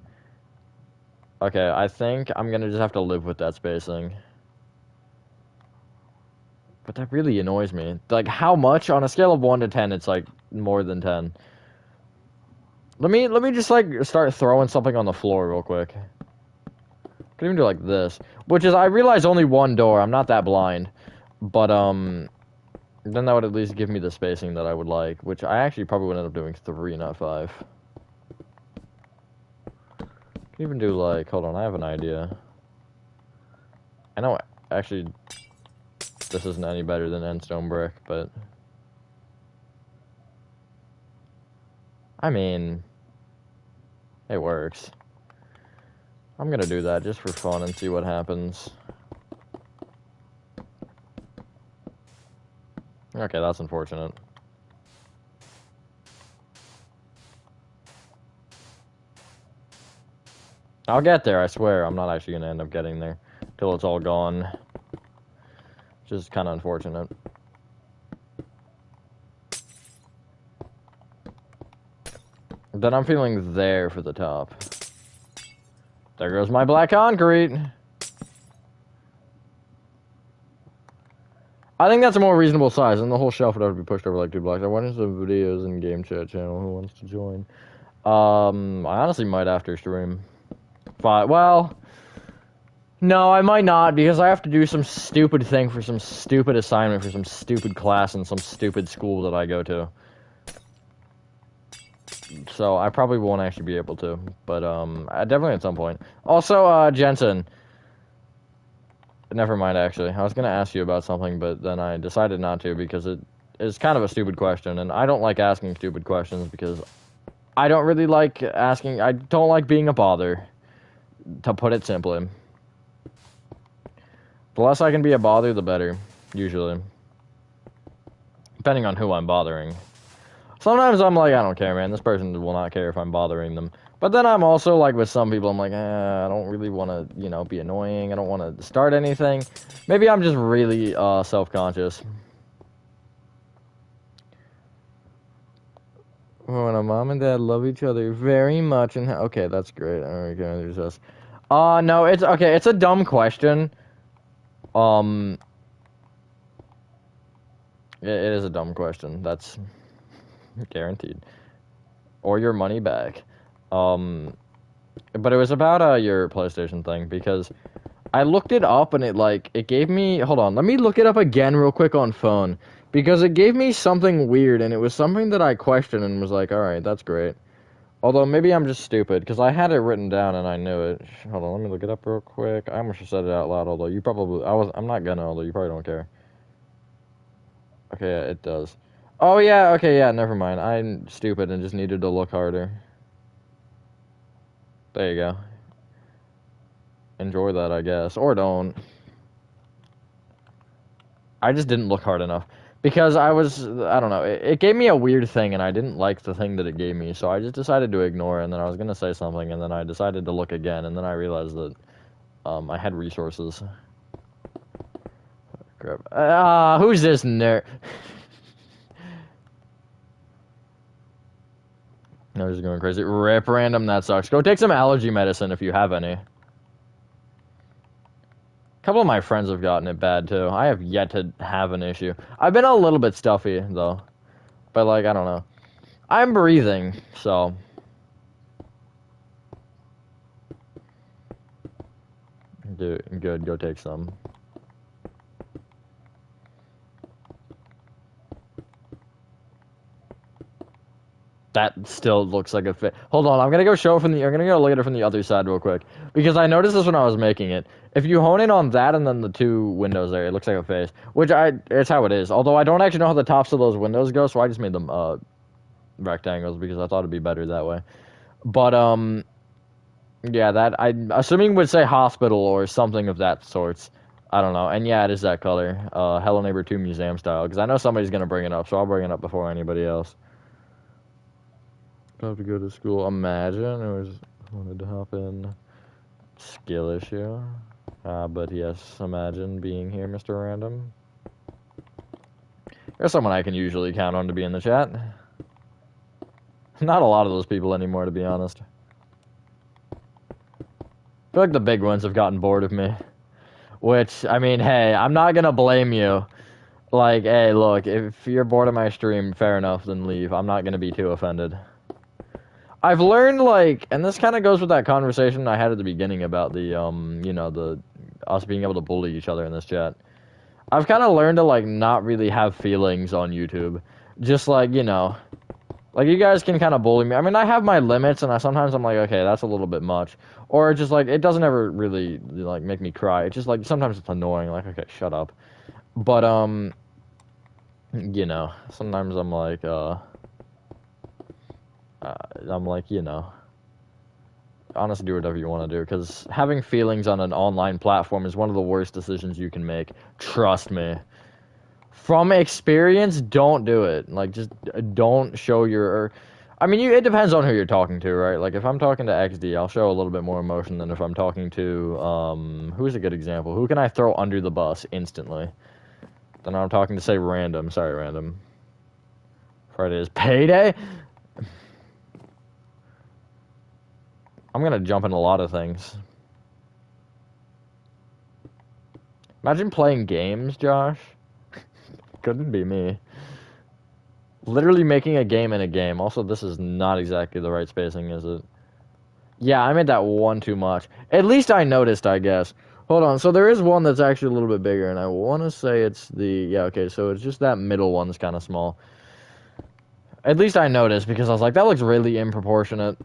Okay, I think I'm gonna just have to live with that spacing. But that really annoys me. Like, how much? On a scale of 1 to 10, it's, like, more than 10. Let me just, like, start throwing something on the floor real quick. Could even do like this. Which is, I realize only 1 door. I'm not that blind. But, then that would at least give me the spacing that I would like. Which I actually probably would end up doing 3, not 5. Could even do, like, hold on, I have an idea. I know, actually, this isn't any better than endstone brick, but... I mean... It works. I'm gonna do that just for fun and see what happens. Okay, that's unfortunate. I'll get there, I swear. I'm not actually gonna end up getting there till it's all gone. Which is kind of unfortunate. Then I'm feeling there for the top. There goes my black concrete. I think that's a more reasonable size, and the whole shelf would have to be pushed over like 2 blocks. I went into the videos and game chat channel. Who wants to join? I honestly might after stream. Well, no, I might not, because I have to do some stupid thing for some stupid assignment for some stupid class in some stupid school that I go to. So I probably won't actually be able to, but definitely at some point. Also, Jensen. Never mind, actually. I was gonna ask you about something, but then I decided not to because it is kind of a stupid question, and I don't like asking stupid questions because I don't really like asking. I don't like being a bother, to put it simply. The less I can be a bother, the better, usually. Depending on who I'm bothering. Sometimes I'm like, I don't care, man. This person will not care if I'm bothering them. But then I'm also like with some people, I'm like, I don't really want to, you know, be annoying. I don't want to start anything. Maybe I'm just really self-conscious. When a mom and dad love each other very much, and okay, that's great. Okay, there's this. No, it's okay. It's a dumb question. It is a dumb question. That's guaranteed. Or your money back. But it was about your PlayStation thing because I looked it up and it gave me, hold on, let me look it up again real quick on phone because it gave me something weird and it was something that I questioned and was like, all right, that's great. Although maybe I'm just stupid because I had it written down and I knew it. Hold on, let me look it up real quick. I almost said it out loud, although you probably, I'm not gonna, although you probably don't care. Okay, yeah, it does. Oh yeah, okay, yeah, never mind. I'm stupid and just needed to look harder. There you go. Enjoy that, I guess. Or don't. I just didn't look hard enough. Because I don't know, it gave me a weird thing, and I didn't like the thing that it gave me, so I just decided to ignore it, and then I was going to say something, and then I decided to look again, and then I realized that I had resources. Crap. Who's this nerd? No, just going crazy. Rip random, that sucks. Go take some allergy medicine if you have any. A couple of my friends have gotten it bad, too. I have yet to have an issue. I've been a little bit stuffy, though. But, like, I don't know. I'm breathing, so... Good, go take some. That still looks like a fit. Hold on, I'm gonna go show it from the. I'm gonna go look at it from the other side real quick because I noticed this when I was making it. If you hone in on that and then the 2 windows there, it looks like a face. It's how it is. Although I don't actually know how the tops of those windows go, so I just made them rectangles because I thought it'd be better that way. But yeah, that I'm assuming would say hospital or something of that sorts. I don't know. And yeah, it is that color. Hello Neighbor 2 museum style because I know somebody's gonna bring it up, so I'll bring it up before anybody else. Have to go to school. Imagine it was wanted to hop in. Skill issue. But yes, imagine being here, Mr. Random. There's someone I can usually count on to be in the chat. Not a lot of those people anymore, to be honest. I feel like the big ones have gotten bored of me. Which, I mean, hey, I'm not gonna blame you. Like, hey, look, if you're bored of my stream, fair enough, then leave. I'm not gonna be too offended. I've learned, like, and this kind of goes with that conversation I had at the beginning about the, you know, us being able to bully each other in this chat. I've kind of learned to, like, not really have feelings on YouTube. Just, like, you know, like, you guys can kind of bully me. I mean, I have my limits, and sometimes I'm like, okay, that's a little bit much. Or just, like, it doesn't ever really, like, make me cry. It's just, like, sometimes it's annoying. Like, okay, shut up. But, you know, sometimes I'm like, you know, honestly, do whatever you want to do, because having feelings on an online platform is one of the worst decisions you can make. Trust me. From experience, don't do it. Like, just don't show your... I mean, it depends on who you're talking to, right? Like, if I'm talking to XD, I'll show a little bit more emotion than if I'm talking to, who's a good example? Who can I throw under the bus instantly? Then I'm talking to, say, Random. Sorry, Random. Friday is payday? I'm gonna jump in a lot of things. Imagine playing games, Josh. Couldn't be me. Literally making a game in a game. Also, this is not exactly the right spacing, is it? Yeah, I made that one too much. At least I noticed, I guess. Hold on, so there is one that's actually a little bit bigger, and I want to say it's the... Yeah, okay, so it's just that middle one's kind of small. At least I noticed, because I was like, that looks really improportionate.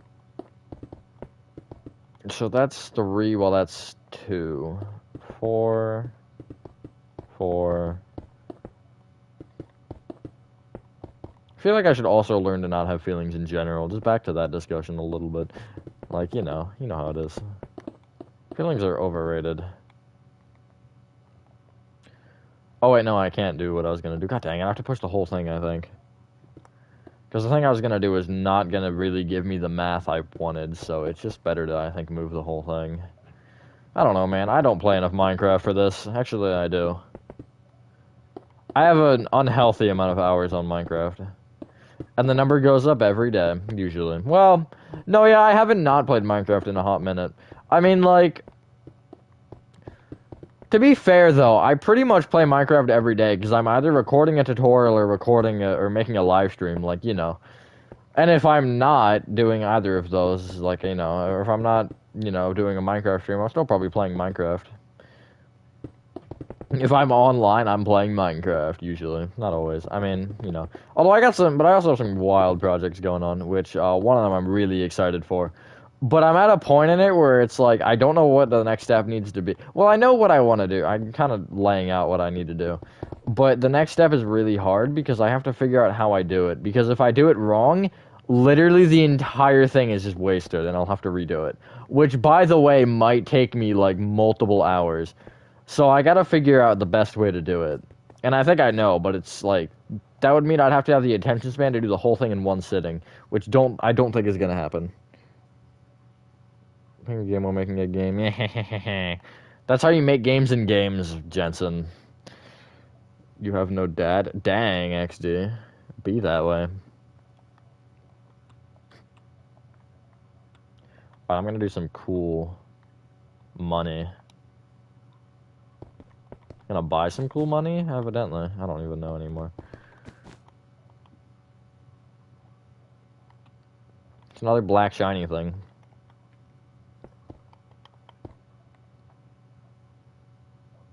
So that's 3, well, that's 2. 4... 4... I feel like I should also learn to not have feelings in general. Just back to that discussion a little bit. Like, you know how it is. Feelings are overrated. Oh, wait, no, I can't do what I was going to do. God dang it, I have to push the whole thing, I think. Because the thing I was going to do is not going to really give me the math I wanted, so it's just better to, I think, move the whole thing. I don't know, man. I don't play enough Minecraft for this. Actually, I do. I have an unhealthy amount of hours on Minecraft. And the number goes up every day, usually. Well, no, yeah, I haven't not played Minecraft in a hot minute. I mean, like... To be fair, though, I pretty much play Minecraft every day, because I'm either recording a tutorial or or making a live stream, like, you know. And if I'm not doing either of those, like, you know, or if I'm not, you know, doing a Minecraft stream, I'm still probably playing Minecraft. If I'm online, I'm playing Minecraft, usually. Not always. I mean, you know. Although I also have some wild projects going on, which, one of them I'm really excited for. But I'm at a point in it where it's like, I don't know what the next step needs to be. Well, I know what I want to do. I'm kind of laying out what I need to do. But the next step is really hard because I have to figure out how I do it. Because if I do it wrong, literally the entire thing is just wasted and I'll have to redo it. Which, by the way, might take me, like, multiple hours. So I gotta figure out the best way to do it. And I think I know, but it's like, that would mean I'd have to have the attention span to do the whole thing in one sitting. Which I don't think is gonna happen. Making a game while making a game. That's how you make games in games, Jensen. You have no dad? Dang, XD. Be that way. I'm gonna do some cool money. Gonna buy some cool money? Evidently. I don't even know anymore. It's another black shiny thing.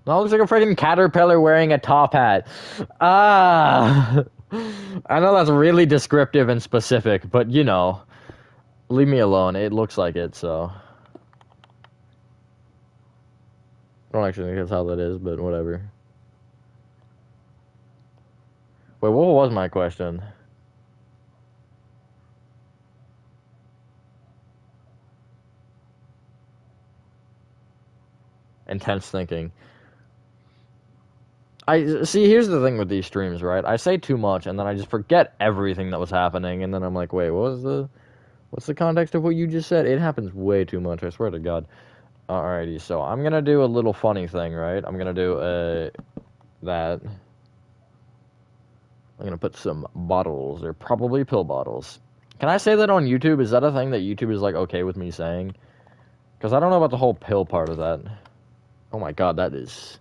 That looks like a freaking caterpillar wearing a top hat. Ah! I know that's really descriptive and specific, but you know. Leave me alone. It looks like it, so. I don't actually think that's how that is, but whatever. Wait, what was my question? Intense thinking. Here's the thing with these streams, right? I say too much, and then I just forget everything that was happening, and then I'm like, wait, what's the context of what you just said? It happens way too much, I swear to God. Alrighty, so I'm gonna do a little funny thing, right? I'm gonna do, that. I'm gonna put some bottles. They're probably pill bottles. Can I say that on YouTube? Is that a thing that YouTube is, like, okay with me saying? Because I don't know about the whole pill part of that. Oh my God, that is...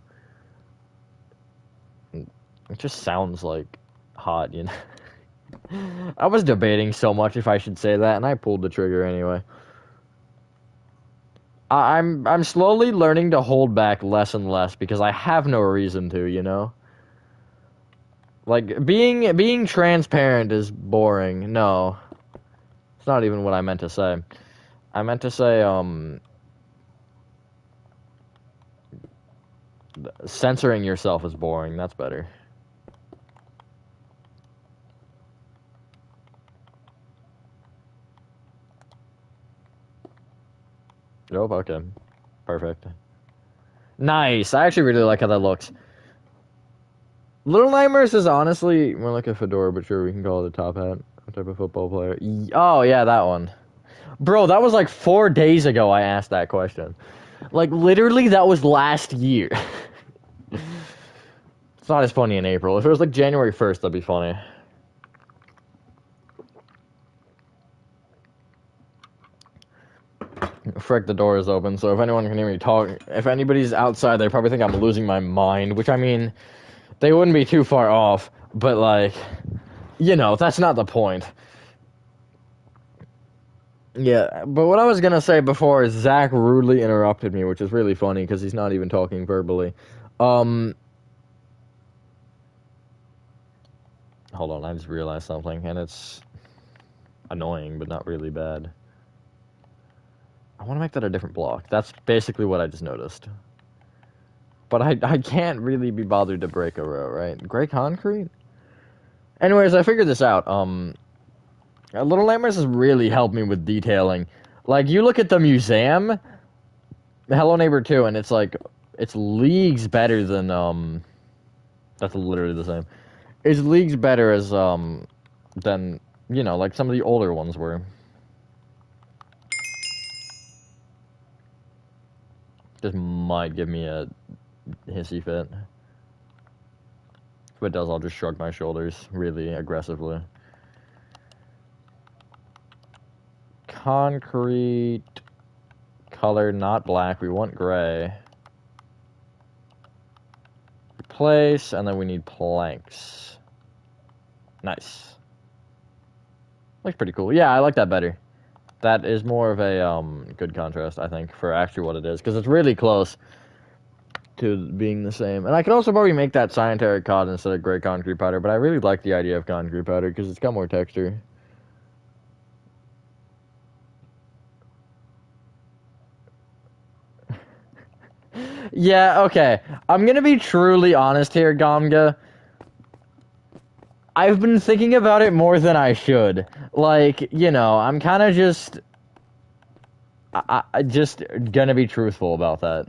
It just sounds like hot, you know? I was debating so much if I should say that, and I pulled the trigger anyway. I'm slowly learning to hold back less and less because I have no reason to, you know? Like, being transparent is boring. No. It's not even what I meant to say. I meant to say, censoring yourself is boring. That's better. Oh, okay. Perfect. Nice. I actually really like how that looks. Little Nightmares is honestly more like a fedora, but sure, we can call it a top hat. What type of football player? Oh, yeah, that one. Bro, that was like 4 days ago I asked that question. Like, literally, that was last year. It's not as funny in April. If it was like January 1st, that'd be funny. Frick, the door is open, so if anyone can hear me talk, if anybody's outside, they probably think I'm losing my mind, which, I mean, they wouldn't be too far off, but, like, you know, that's not the point. Yeah, but what I was gonna say before is Zach rudely interrupted me, which is really funny, because he's not even talking verbally. Hold on, I just realized something, and it's annoying, but not really bad. I want to make that a different block. That's basically what I just noticed. But I can't really be bothered to break a row, right? Gray concrete? Anyways, I figured this out. Little Nightmares has really helped me with detailing. Like, you look at the museum, Hello Neighbor 2, and it's like, it's leagues better than, that's literally the same. It's leagues better as, than, you know, like some of the older ones were. This might give me a hissy fit. If it does, I'll just shrug my shoulders really aggressively. Concrete color, not black. We want gray. Replace, and then we need planks. Nice. Looks pretty cool. Yeah, I like that better. That is more of a good contrast, I think, for actually what it is, because it's really close to being the same. And I could also probably make that cyan cod instead of gray concrete powder, but I really like the idea of concrete powder because it's got more texture. Yeah, okay. I'm gonna be truly honest here, Gamga. I've been thinking about it more than I should. Like, you know, I'm kind of just... I just gonna be truthful about that.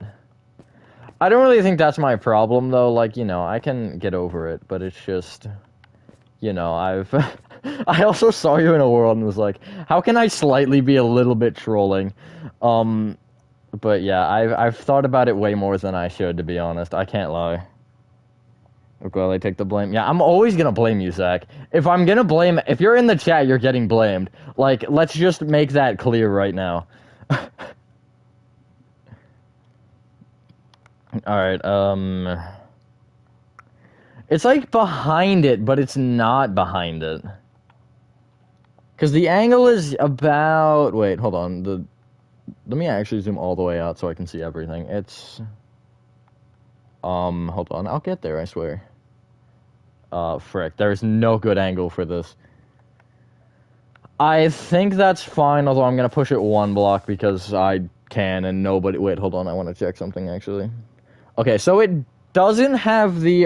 I don't really think that's my problem, though. Like, you know, I can get over it, but it's just... You know, I've... I also saw you in a world and was like, how can I slightly be a little bit trolling? But yeah, I've thought about it way more than I should, to be honest. I can't lie. Well, I take the blame. Yeah, I'm always gonna blame you, Zach. If I'm gonna blame... If you're in the chat, you're getting blamed. Like, let's just make that clear right now. Alright, it's like behind it, but it's not behind it. Because the angle is about... Wait, hold on. Let me actually zoom all the way out so I can see everything. It's... hold on. I'll get there, I swear. Frick. There's no good angle for this. I think that's fine, although I'm going to push it one block because I can and nobody... Wait, hold on. I want to check something, actually. Okay, so it doesn't have the,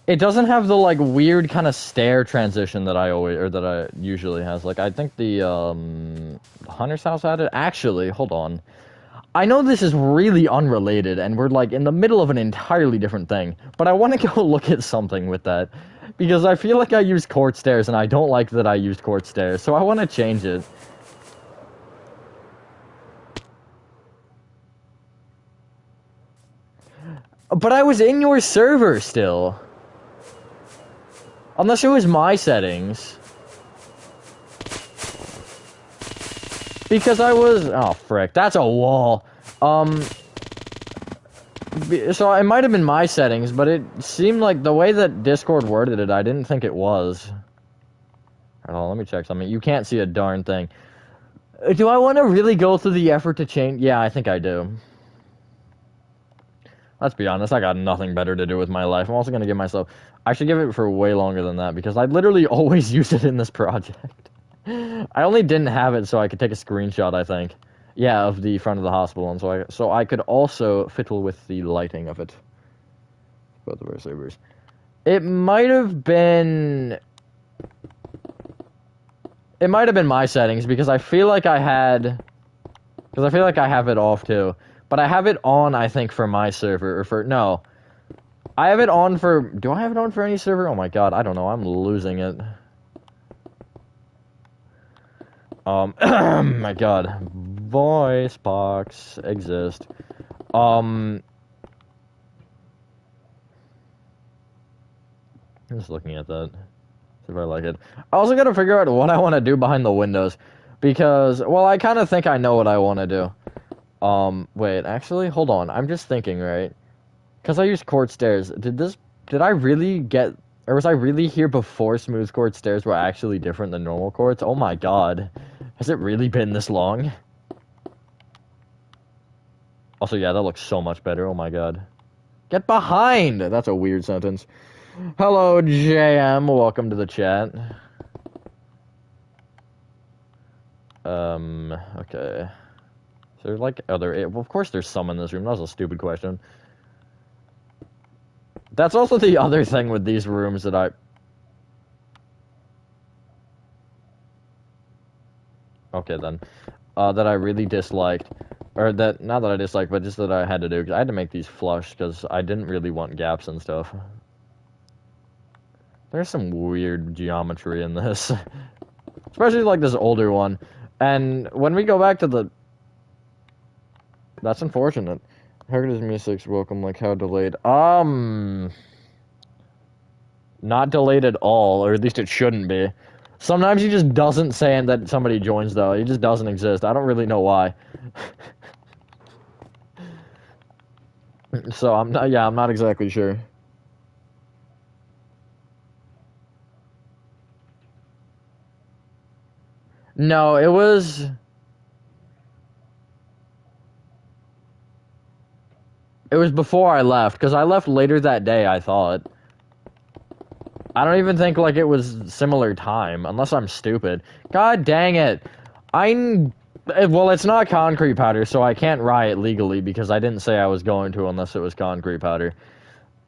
It doesn't have the, like, weird kind of stair transition that I usually has. Like, I think the Hunter's House had it. Actually, hold on. I know this is really unrelated, and we're, like, in the middle of an entirely different thing, but I want to go look at something with that, because I feel like I used court stairs, and I don't like that I used court stairs, so I want to change it. But I was in your server still. Unless it was my settings. Because I was... Oh, frick. That's a wall. So it might have been my settings, but it seemed like the way that Discord worded it, I didn't think it was. Hold on, let me check something. You can't see a darn thing. Do I want to really go through the effort to change? Yeah, I think I do. Let's be honest, I got nothing better to do with my life. I'm also going to give myself... I should give it for way longer than that, because I literally always use it in this project. I only didn't have it so I could take a screenshot, I think. Yeah, of the front of the hospital, and so I could also fiddle with the lighting of it. Both of our servers. It might have been... It might have been my settings, because I feel like I had... Because I feel like I have it off, too. But I have it on, I think, for my server, or for... No. I have it on for... Do I have it on for any server? Oh my god, I don't know. I'm losing it. My god. Voice box exist. I'm just looking at that. See if I like it. I also gotta figure out what I want to do behind the windows. Because, well, I kind of think I know what I want to do. Wait, actually, hold on. I'm just thinking, right? Because I used court stairs. Did I really get, or was I really here before smooth court stairs were actually different than normal courts? Oh my god. Has it really been this long? Also, yeah, that looks so much better. Oh my god. Get behind! That's a weird sentence. Hello, JM. Welcome to the chat. Okay. Is there, like, other... Well, of course there's some in this room. That was a stupid question. That's also the other thing with these rooms that I... Okay, then. That I really disliked. Or that... Not that I disliked, but just that I had to do. Because I had to make these flush, because I didn't really want gaps and stuff. There's some weird geometry in this. Especially, like, this older one. And when we go back to the... That's unfortunate. How good is music's welcome? Like, how delayed? Not delayed at all, or at least it shouldn't be. Sometimes he just doesn't say that somebody joins, though. He just doesn't exist. I don't really know why. So, I'm not exactly sure. No, it was... It was before I left, because I left later that day, I thought. I don't even think, like, it was similar time, unless I'm stupid. God dang it. Well, it's not concrete powder, so I can't riot legally, because I didn't say I was going to unless it was concrete powder.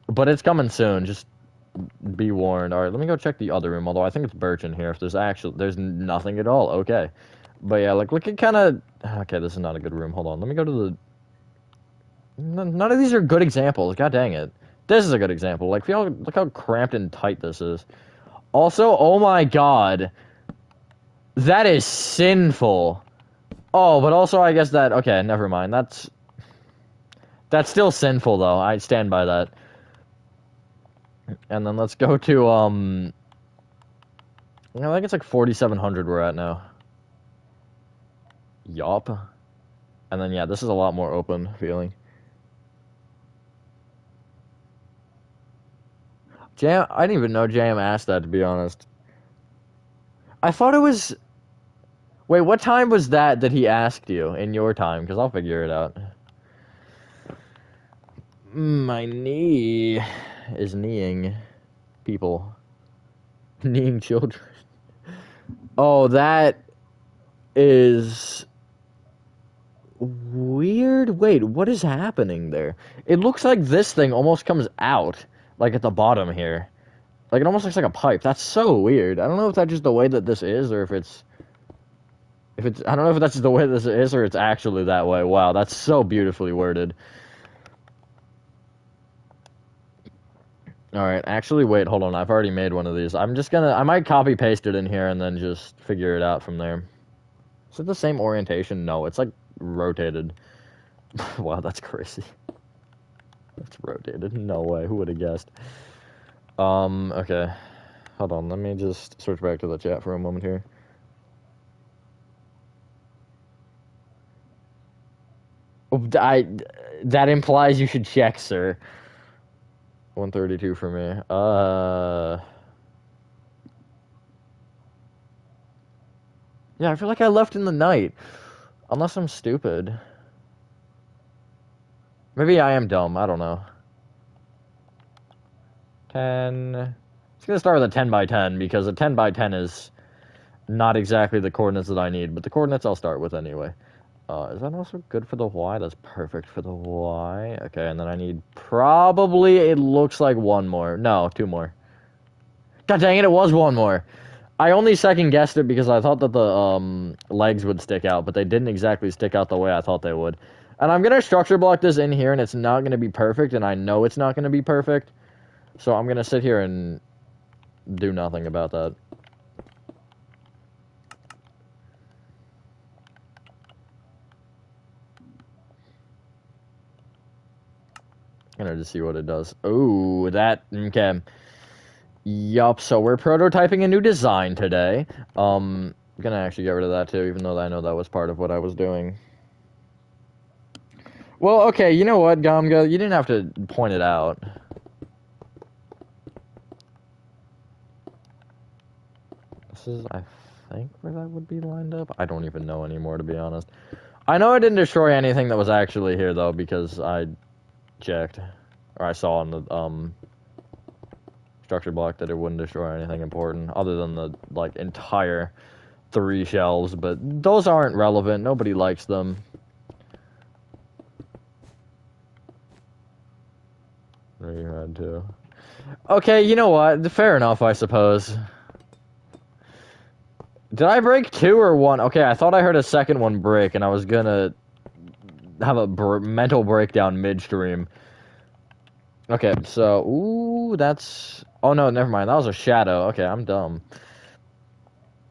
But it's coming soon, just be warned. Alright, let me go check the other room, although I think it's birch in here. If there's nothing at all, okay. But yeah, like, look at kind of... Okay, this is not a good room, hold on. Let me go to the... None of these are good examples. God dang it. This is a good example. Like, look how cramped and tight this is. Also, oh my god. That is sinful. Oh, but also I guess that... Okay, never mind. That's still sinful, though. I stand by that. And then let's go to, I think it's like 4,700 we're at now. Yup. And then, yeah, this is a lot more open feeling. Jam, I didn't even know Jam asked that, to be honest. I thought it was... Wait, what time was that he asked you in your time? Because I'll figure it out. My knee is kneeing people. Kneeing children. Oh, that is... weird. Wait, what is happening there? It looks like this thing almost comes out. Like, at the bottom here. Like, it almost looks like a pipe. That's so weird. I don't know if that's just the way that this is, or if it's... I don't know if that's just the way this is, or it's actually that way. Wow, that's so beautifully worded. Alright, actually, wait, hold on. I've already made one of these. I might copy-paste it in here and then just figure it out from there. Is it the same orientation? No, it's, like, rotated. Wow, that's crazy. It's rotated. No way. Who would have guessed? Okay. Hold on. Let me just switch back to the chat for a moment here. That implies you should check, sir. 132 for me. Yeah, I feel like I left in the night. Unless I'm stupid. Maybe I am dumb. I don't know. 10. It's gonna start with a 10 by 10 because a 10 by 10 is not exactly the coordinates that I need, but the coordinates I'll start with anyway. Is that also good for the Y? That's perfect for the Y. Okay, and then I need probably, it looks like one more. No, two more. God dang it, it was one more. I only second guessed it because I thought that the legs would stick out, but they didn't exactly stick out the way I thought they would. And I'm gonna structure block this in here, and it's not gonna be perfect, and I know it's not gonna be perfect. So I'm gonna sit here and do nothing about that. I'm gonna just see what it does. Ooh, that, okay. Yup, so we're prototyping a new design today. I'm gonna actually get rid of that too, even though I know that was part of what I was doing. Well, okay, you know what, Gamga? You didn't have to point it out. This is, I think, where that would be lined up. I don't even know anymore, to be honest. I know I didn't destroy anything that was actually here, though, because I checked. Or I saw on the, structure block that it wouldn't destroy anything important, other than the, like, entire 3 shelves, but those aren't relevant. Nobody likes them. You had to. Okay, you know what? Fair enough, I suppose. Did I break 2 or 1? Okay, I thought I heard a second one break, and I was gonna have a mental breakdown midstream. Okay, so, ooh, that's... Oh, no, never mind. That was a shadow. Okay, I'm dumb.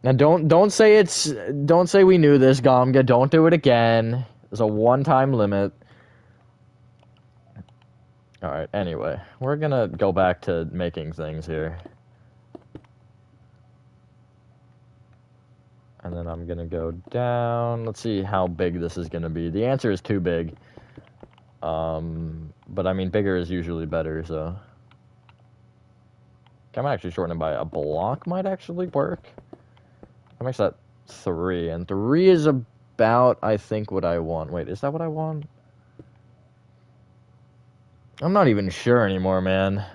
Now, don't say it's... Don't say we knew this, Gomga. Don't do it again. There's a one-time limit. Alright, anyway. We're gonna go back to making things here. And then I'm gonna go down. Let's see how big this is gonna be. The answer is too big. But I mean, bigger is usually better, so... I might actually shorten it by a block might actually work. That makes that 3, and 3 is about, I think, what I want. Wait, is that what I want? I'm not even sure anymore, man.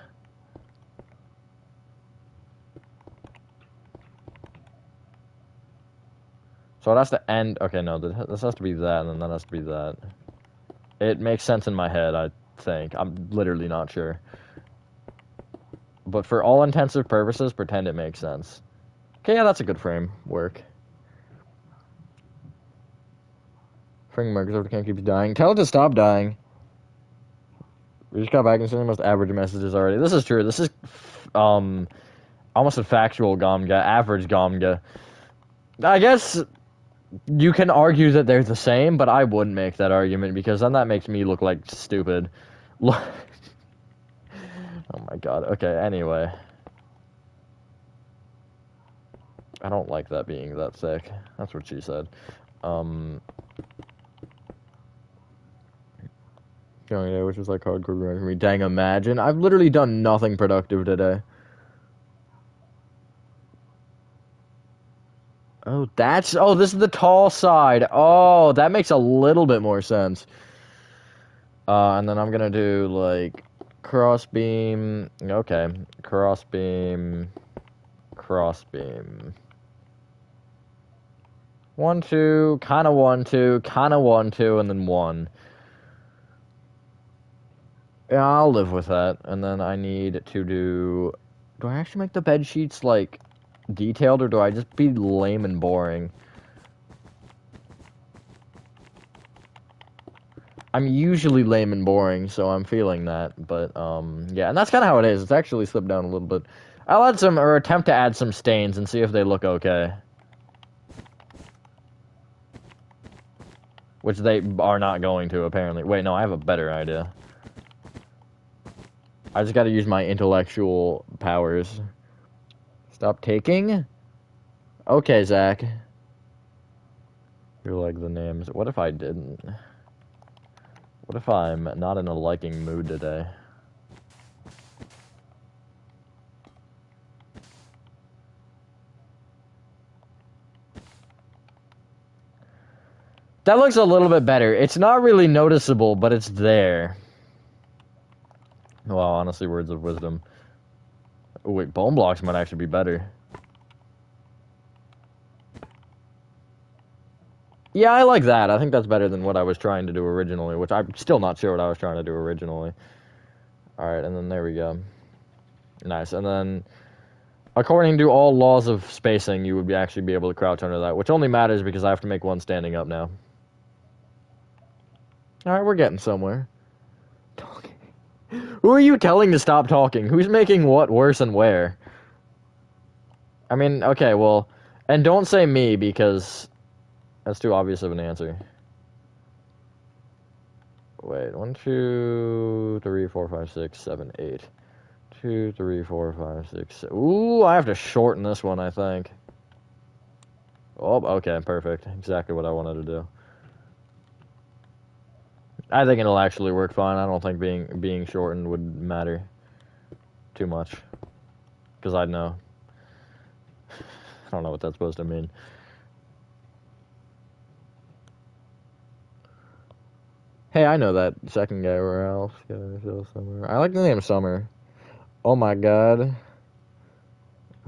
So it has to end... Okay, no, this has to be that, and then that has to be that. It makes sense in my head, I think. I'm literally not sure. But for all intensive purposes, pretend it makes sense. Okay, yeah, that's a good framework. Freaking Microsoft can't keep dying. Tell it to stop dying. We just got back and sending the most average messages already. This is true. This is, almost a factual Gomga. Average Gomga. I guess you can argue that they're the same, but I wouldn't make that argument because then that makes me look like stupid. Oh my god. Okay, anyway. I don't like that being that thick. That's what she said. Yeah, which was like hardcore grind for me. Dang, imagine. I've literally done nothing productive today. Oh, that's... Oh, this is the tall side. Oh, that makes a little bit more sense. And then I'm gonna do, like, crossbeam. Okay. Crossbeam. Crossbeam. 1, 2. Kinda 1, 2. Kinda 1, 2. And then 1. Yeah, I'll live with that. And then I need to do... Do I actually make the bed sheets, like, detailed, or do I just be lame and boring? I'm usually lame and boring, so I'm feeling that. But, yeah, and that's kind of how it is. It's actually slipped down a little bit. I'll add some, or attempt to add some stains and see if they look okay. Which they are not going to, apparently. Wait, no, I have a better idea. I just gotta use my intellectual powers. Stop taking? Okay, Zach. You like the names. What if I didn't? What if I'm not in a liking mood today? That looks a little bit better. It's not really noticeable, but it's there. Well, honestly, words of wisdom. Oh, wait, bone blocks might actually be better. Yeah, I like that. I think that's better than what I was trying to do originally, which I'm still not sure what I was trying to do originally. Alright, and then there we go. Nice, and then... According to all laws of spacing, you would actually be able to crouch under that, which only matters because I have to make one standing up now. Alright, we're getting somewhere. Talking. Who are you telling to stop talking? Who's making what worse and where? I mean, okay, well, and don't say me because that's too obvious of an answer. Wait, 1, 2, 3, 4, 5, 6, 7, 8. 2, 3, 4, 5, 6. Ooh, I have to shorten this one, I think. Oh, okay, perfect. Exactly what I wanted to do. I think it'll actually work fine. I don't think being shortened would matter too much. Because I'd know. I don't know what that's supposed to mean. Hey, I know that second guy, Ralph. I like the name Summer. Oh my god.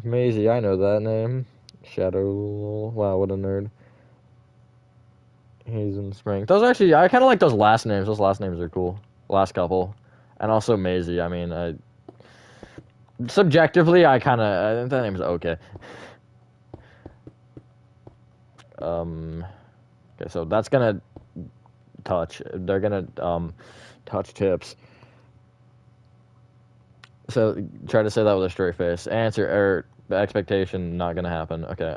Maisie, I know that name. Shadow. Wow, what a nerd. He's in spring. Those actually, I kind of like those last names. Those last names are cool. Last couple. And also Maisie. I mean, subjectively, I kind of, that name's okay. Okay, so that's gonna touch. They're gonna, touch tips. So, try to say that with a straight face. Answer, expectation, not gonna happen. Okay,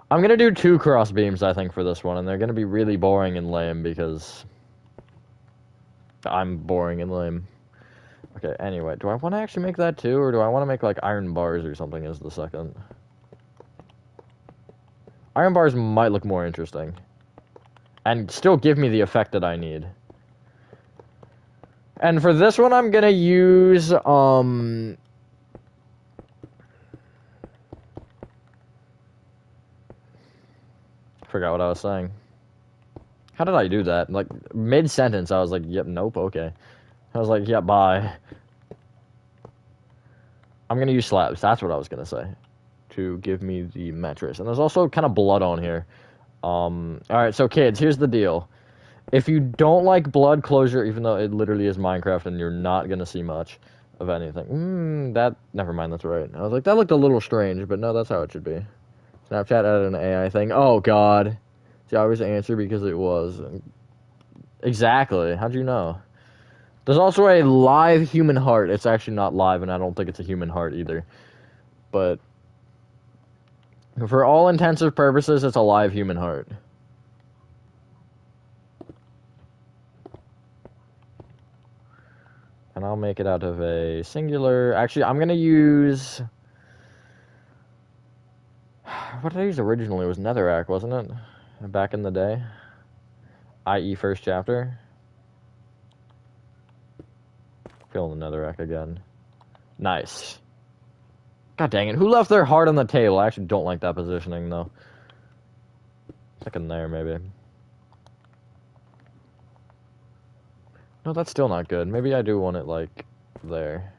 I'm gonna do 2 cross beams, I think, for this one, and they're gonna be really boring and lame because I'm boring and lame. Okay, anyway, do I want to actually make that 2, or do I want to make, like, iron bars or something as the second? Iron bars might look more interesting. And still give me the effect that I need. And for this one, I'm gonna use, forgot what I was saying. How did I do that? Like, mid-sentence, I was like, yep, nope, okay. I was like, yep, bye. I'm gonna use slabs. That's what I was gonna say. To give me the mattress. And there's also kind of blood on here. Alright, so kids, here's the deal. If you don't like blood closure, even though it literally is Minecraft and you're not gonna see much of anything. Never mind, that's right. I was like, that looked a little strange, but no, that's how it should be. Snapchat added an AI thing. Oh, God. See, I always answer because it was. Exactly. How'd you know? There's also a live human heart. It's actually not live, and I don't think it's a human heart either. But for all intensive purposes, it's a live human heart. And I'll make it out of a singular. Actually, I'm going to use. What did I use originally? It was netherrack, wasn't it? Back in the day. I.e., first chapter. Feeling the netherrack again. Nice. God dang it. Who left their heart on the table? I actually don't like that positioning, though. Like in there, maybe. No, that's still not good. Maybe I do want it, like, there.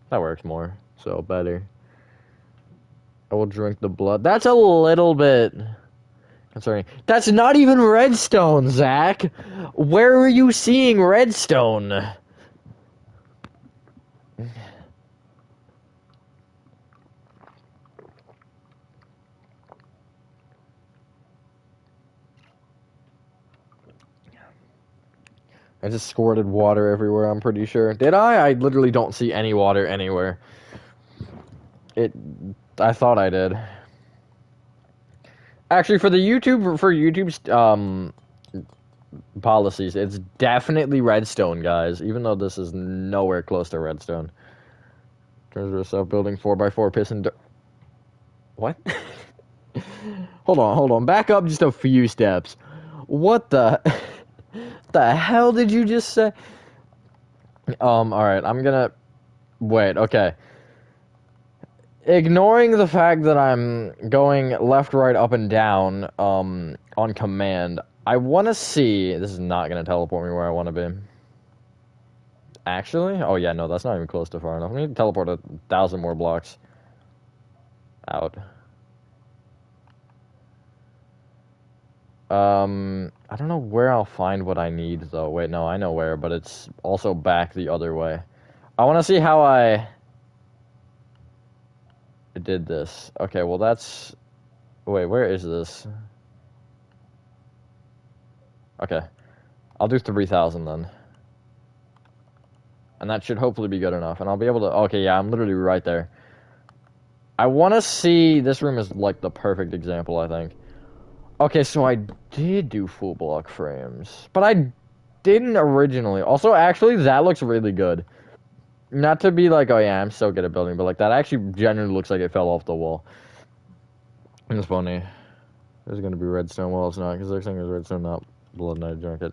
That works more. So, better. I will drink the blood. That's a little bit concerning. That's not even redstone, Zach! Where are you seeing redstone? I just squirted water everywhere, I'm pretty sure. Did I? I literally don't see any water anywhere. I thought I did. Actually, for YouTube's, policies, it's definitely redstone, guys, even though this is nowhere close to redstone. Turns yourself building 4x4 piston. What? Hold on. Back up just a few steps. What the the hell did you just say? Alright, I'm gonna wait, okay. Ignoring the fact that I'm going left, right, up, and down, on command, I wanna see. This is not gonna teleport me where I wanna be. Actually? Oh yeah, no, that's not even close to far enough. I need to teleport 1,000 more blocks out. I don't know where I'll find what I need, though. Wait, no, I know where, but it's also back the other way. I want to see how I did this. Okay, well, that's... Wait, where is this? Okay. I'll do 3,000 then. And that should hopefully be good enough. And I'll be able to... Okay, yeah, I'm literally right there. I want to see... This room is, like, the perfect example, I think. Okay, so I did do full block frames. But I didn't originally. Also, actually, that looks really good. Not to be like, oh yeah, I'm so good at building, but like, that actually genuinely looks like it fell off the wall. It's funny. There's gonna be redstone. Well, it's not, because they're saying there's redstone, not blood knight junket.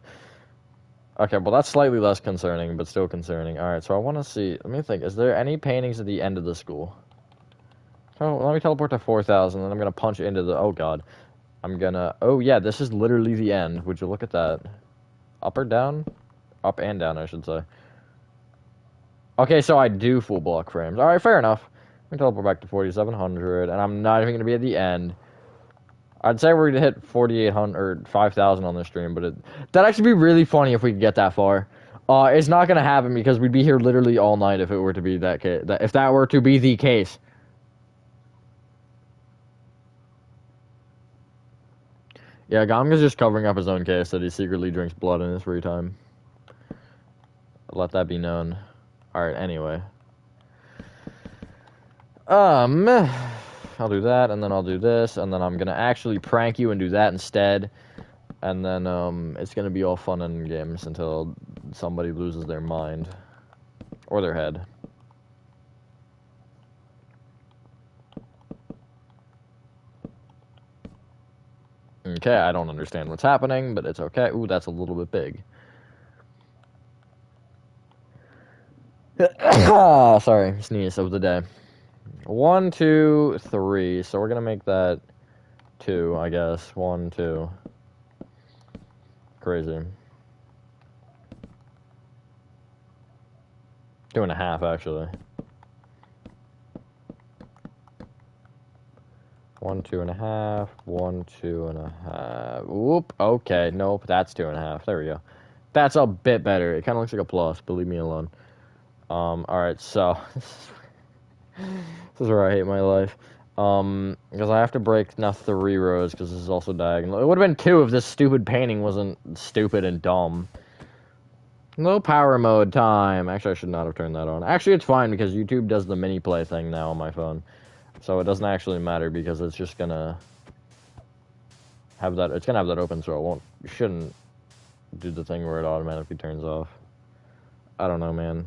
Okay, well, that's slightly less concerning, but still concerning. Alright, so I want to see... Let me think. Is there any paintings at the end of the school? Oh, let me teleport to 4,000, and I'm gonna punch into the... Oh, God. I'm gonna... Oh, yeah, this is literally the end. Would you look at that? Up or down? Up and down, I should say. Okay, so I do full block frames. Alright, fair enough. Let me teleport back to 4,700, and I'm not even gonna be at the end. I'd say we're gonna hit 4,800 or 5,000 on this stream, but that'd actually be really funny if we could get that far. It's not gonna happen because we'd be here literally all night if it were to be that case. If that were to be the case. Yeah, Gomga's just covering up his own case that he secretly drinks blood in his free time. Let that be known. Alright, anyway. I'll do that, and then I'll do this, and then I'm gonna actually prank you and do that instead. And then, it's gonna be all fun and games until somebody loses their mind. Or their head. Okay, I don't understand what's happening, but it's okay. Ooh, that's a little bit big. Sorry, sneeze of the day. 1, 2, 3. So we're gonna make that 2, I guess. 1, 2. Crazy. 2.5, actually. 1, 2.5. 1, 2.5. Whoop. Okay. Nope. That's 2.5. There we go. That's a bit better. It kind of looks like a plus. Believe me alone. All right. So this is where I hate my life. Because I have to break now 3 rows because this is also diagonal. It would have been 2 if this stupid painting wasn't stupid and dumb. Low power mode time. Actually, I should not have turned that on. Actually, it's fine because YouTube does the mini play thing now on my phone. So it doesn't actually matter because it's just gonna have that. It's gonna have that open, so it won't. Shouldn't do the thing where it automatically turns off. I don't know, man.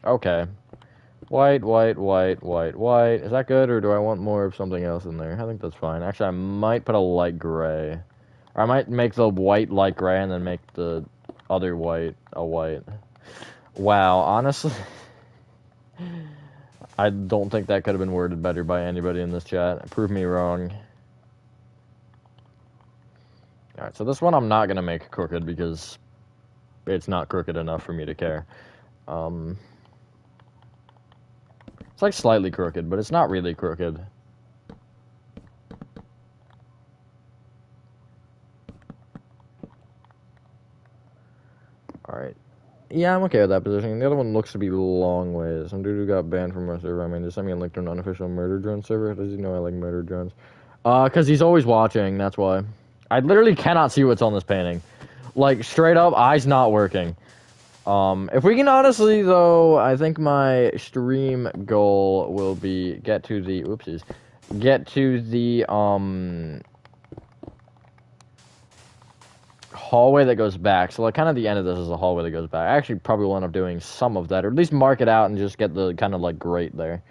Okay. White, white, white, white, white. Is that good, or do I want more of something else in there? I think that's fine. Actually, I might put a light gray. Or I might make the white light gray and then make the other white a white. Wow, honestly, I don't think that could have been worded better by anybody in this chat. Prove me wrong. Alright, so this one I'm not going to make crooked because it's not crooked enough for me to care. It's like slightly crooked, but it's not really crooked. Alright. Yeah, I'm okay with that position. The other one looks to be long ways. Some dude who got banned from our server. I mean, just sent me a link to an unofficial murder drone server. Does he know I like murder drones? Because he's always watching, that's why. I literally cannot see what's on this painting. Like, straight up, eyes not working. If we can honestly, though, I think my stream goal will be get to the, oopsies, get to the, hallway that goes back. So, like, kind of the end of this is a hallway that goes back. I actually probably will end up doing some of that, or at least mark it out and just get the kind of, like, grate there.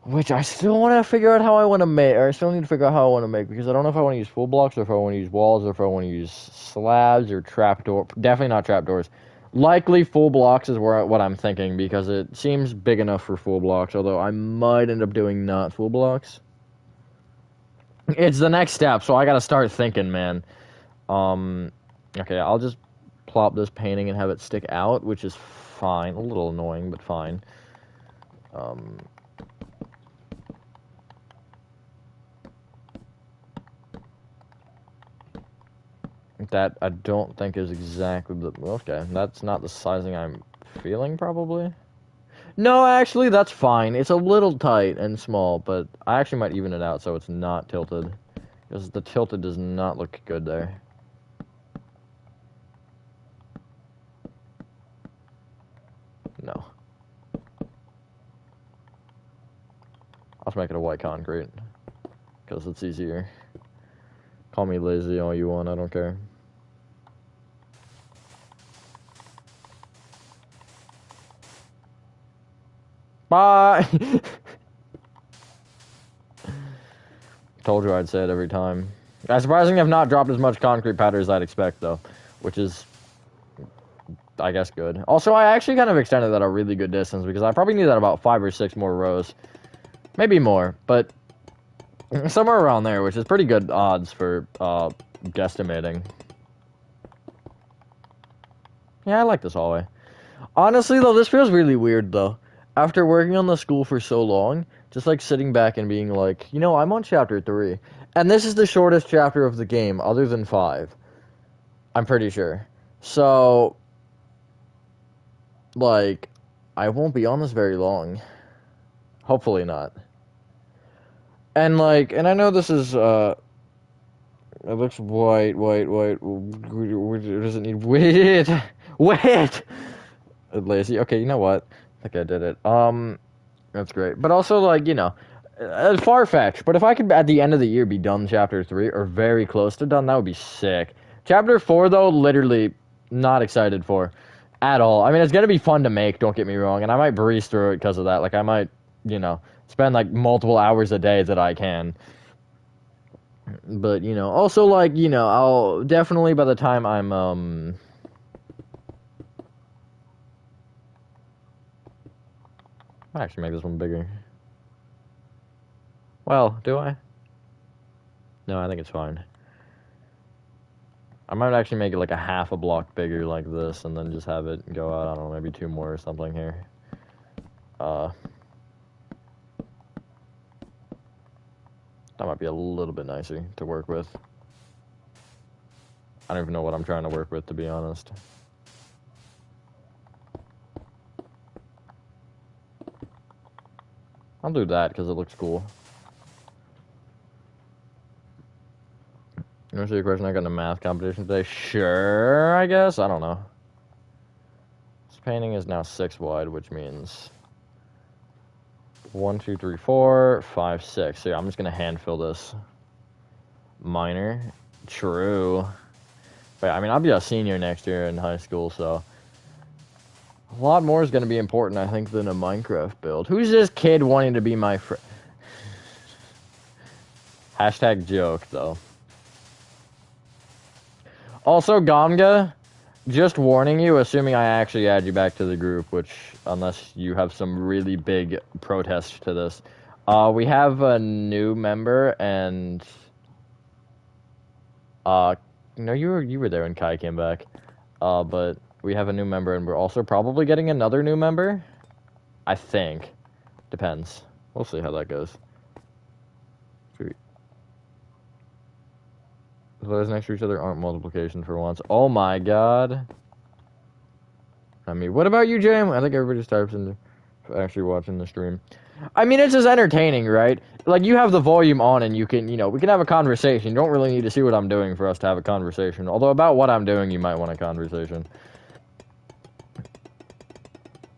Which I still want to figure out how I want to make, or I still need to figure out how I want to make, because I don't know if I want to use full blocks, or if I want to use walls, or if I want to use slabs, or trapdoor. Definitely not trapdoors. Likely full blocks is what I'm thinking, because it seems big enough for full blocks, although I might end up doing not full blocks. It's the next step, so I gotta start thinking, man. Okay, I'll just plop this painting and have it stick out, which is fine. A little annoying, but fine. That I don't think is exactly the... Okay, that's not the sizing I'm feeling, probably. No, actually, that's fine. It's a little tight and small, but I actually might even it out so it's not tilted. Because the tilted does not look good there. No. I'll just make it a white concrete. Because it's easier. Call me lazy all you want, I don't care. Bye! Told you I'd say it every time. Surprisingly, I've not dropped as much concrete powder as I'd expect, though. Which is, I guess, good. Also, I actually kind of extended that a really good distance, because I probably need that about 5 or 6 more rows. Maybe more, but somewhere around there, which is pretty good odds for guesstimating. Yeah, I like this hallway. Honestly, though, this feels really weird, though. After working on the school for so long, just, like, sitting back and being like, you know, I'm on chapter 3. And this is the shortest chapter of the game, other than 5. I'm pretty sure. So, like, I won't be on this very long. Hopefully not. And, like, and I know this is, it looks white. Does it need... Wait! Wait! Lazy. Okay, you know what? I think I did it. That's great. But also, like, you know, far-fetched. But if I could, at the end of the year, be done chapter 3, or very close to done, that would be sick. Chapter 4, though, literally not excited for at all. I mean, it's going to be fun to make, don't get me wrong, and I might breeze through it because of that. Like, I might, you know, spend, like, multiple hours a day that I can. But, you know, also, like, you know, I'll definitely, by the time I'm, I'll actually make this one bigger. Well, do I? No, I think it's fine. I might actually make it like a half a block bigger like this, and then just have it go out, I don't know, maybe 2 more or something here. That might be a little bit nicer to work with. I don't even know what I'm trying to work with, to be honest. I'll do that, because it looks cool. You want to see a question? I got in a math competition today? Sure, I guess. I don't know. This painting is now 6 wide, which means 1, 2, 3, 4, 5, 6. So yeah, I'm just going to hand fill this. Minor. True. But I mean, I'll be a senior next year in high school, so a lot more is going to be important, I think, than a Minecraft build. Who's this kid wanting to be my friend? Hashtag joke, though. Also, Gomga, just warning you, assuming I actually add you back to the group, which, unless you have some really big protest to this, we have a new member, and, no, you were there when Kai came back, but we have a new member, and we're also probably getting another new member, I think. Depends. We'll see how that goes. Those next to each other aren't multiplication for once. Oh my god. I mean, what about you, Jam? I think everybody just types in actually watching the stream. I mean, it's just entertaining, right? Like, you have the volume on and you can, you know, we can have a conversation. You don't really need to see what I'm doing for us to have a conversation. Although, about what I'm doing, you might want a conversation.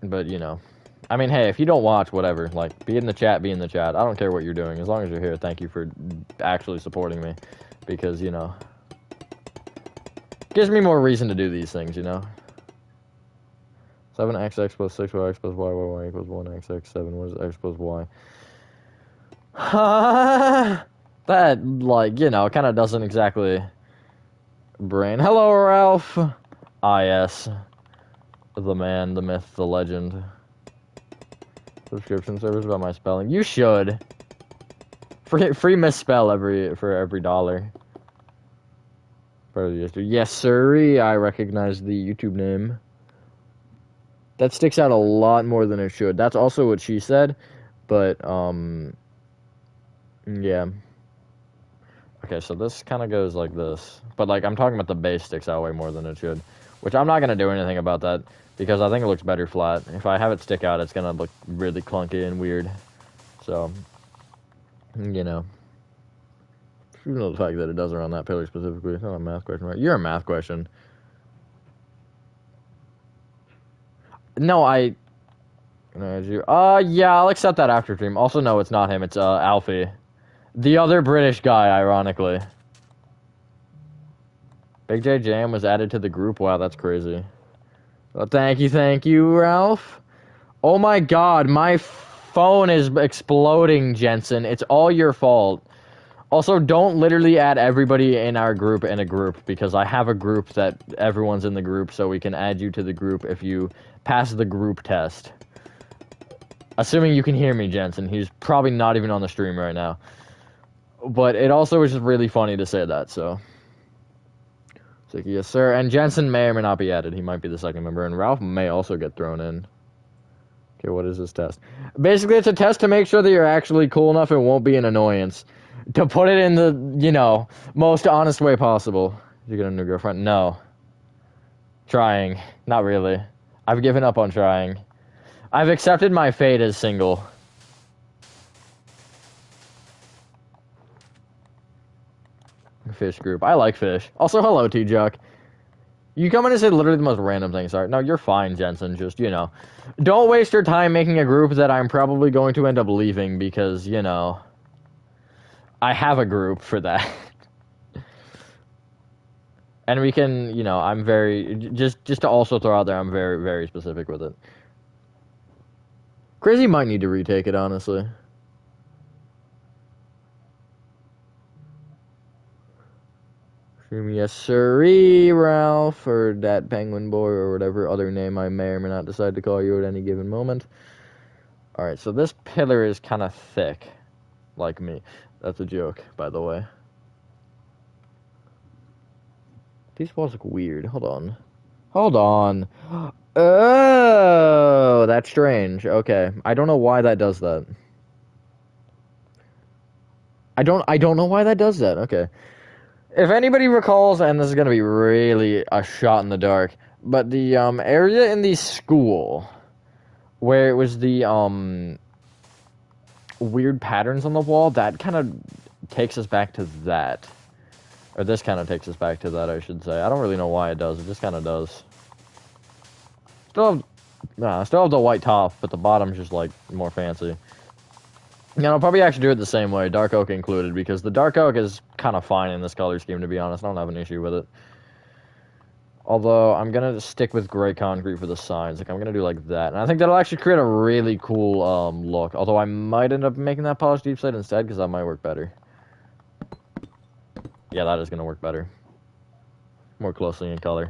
But, you know. I mean, hey, if you don't watch, whatever. Like, be in the chat, be in the chat. I don't care what you're doing. As long as you're here, thank you for actually supporting me. Because, you know, gives me more reason to do these things, you know? 7xx plus 6yx plus y equals 1xx 7. What is x plus y? That, like, you know, kind of doesn't exactly brain. Hello, Ralph. Ah, yes. The man, the myth, the legend. Subscription service about my spelling. You should. Free misspell for every $1. Yes, sir. I recognize the YouTube name. That sticks out a lot more than it should. That's also what she said, but, yeah. Okay, so this kind of goes like this. But, like, I'm talking about the base sticks out way more than it should. Which I'm not going to do anything about that. Because I think it looks better flat. If I have it stick out, it's going to look really clunky and weird. So, you know. You know the fact that it does around that pillar specifically. It's not a math question, right? You're a math question. No, I... yeah, I'll accept that after stream. Also, no, it's not him. It's, Alfie. The other British guy, ironically. Big J Jam was added to the group. Wow, that's crazy. Well, thank you, Ralph. Oh my god, my phone is exploding, Jensen. It's all your fault. Also, don't literally add everybody in our group in a group, because I have a group that everyone's in the group, so we can add you to the group if you pass the group test. Assuming you can hear me, Jensen. He's probably not even on the stream right now. But it also is just really funny to say that, so... It's like, yes, sir. And Jensen may or may not be added. He might be the second member, and Ralph may also get thrown in. Okay, what is this test? Basically, it's a test to make sure that you're actually cool enough and won't be an annoyance. To put it in the, you know, most honest way possible. You get a new girlfriend? No. Trying. Not really. I've given up on trying. I've accepted my fate as single. Fish group. I like fish. Also, hello, T-Juck. You come in and say literally the most random things. Sorry. No, you're fine, Jensen. Just, you know. Don't waste your time making a group that I'm probably going to end up leaving because, you know... I have a group for that. And we can, you know, I'm very... Just to also throw out there, I'm very, very specific with it. Crazy might need to retake it, honestly. Yes, sirree, Ralph, or that penguin boy, or whatever other name I may or may not decide to call you at any given moment. Alright, so this pillar is kind of thick. Like me. That's a joke, by the way. These walls look weird. Hold on. Hold on. Oh, that's strange. Okay. I don't know why that does that. I don't know why that does that. Okay. If anybody recalls, and this is going to be really a shot in the dark, but the area in the school where it was the weird patterns on the wall, that kind of takes us back to that. Or this kind of takes us back to that, I should say. I don't really know why it does. It just kind of does. Still have the white top, but the bottom's just, like, more fancy. Yeah, I'll probably actually do it the same way, dark oak included, because the dark oak is kind of fine in this color scheme, to be honest. I don't have an issue with it. Although, I'm going to stick with gray concrete for the signs. Like, I'm going to do like that. And I think that'll actually create a really cool look. Although, I might end up making that polished deep slate instead, because that might work better. Yeah, that is going to work better. More closely in color.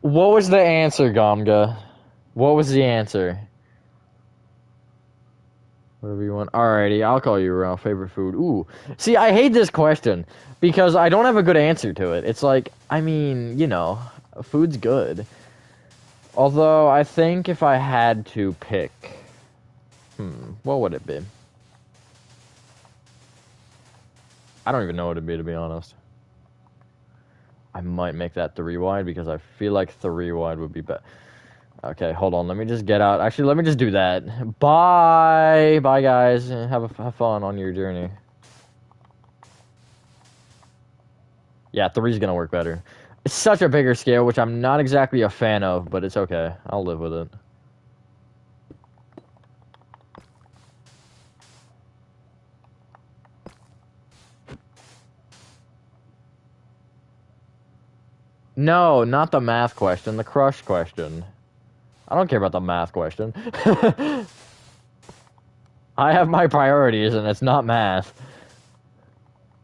What was the answer, Gomga? What was the answer? Whatever you want. Alrighty, I'll call you Ralph. Favorite food. Ooh. See, I hate this question because I don't have a good answer to it. It's like, I mean, you know, food's good. Although, I think if I had to pick... what would it be? I don't even know what it'd be, to be honest. I might make that 3 wide because I feel like 3 wide would be better. Okay, hold on. Let me just get out. Actually, let me just do that. Bye. Bye, guys. Have fun on your journey. Yeah, 3's gonna work better. It's such a bigger scale, which I'm not exactly a fan of, but it's okay. I'll live with it. No, not the math question, the crush question. I don't care about the math question. I have my priorities, and it's not math.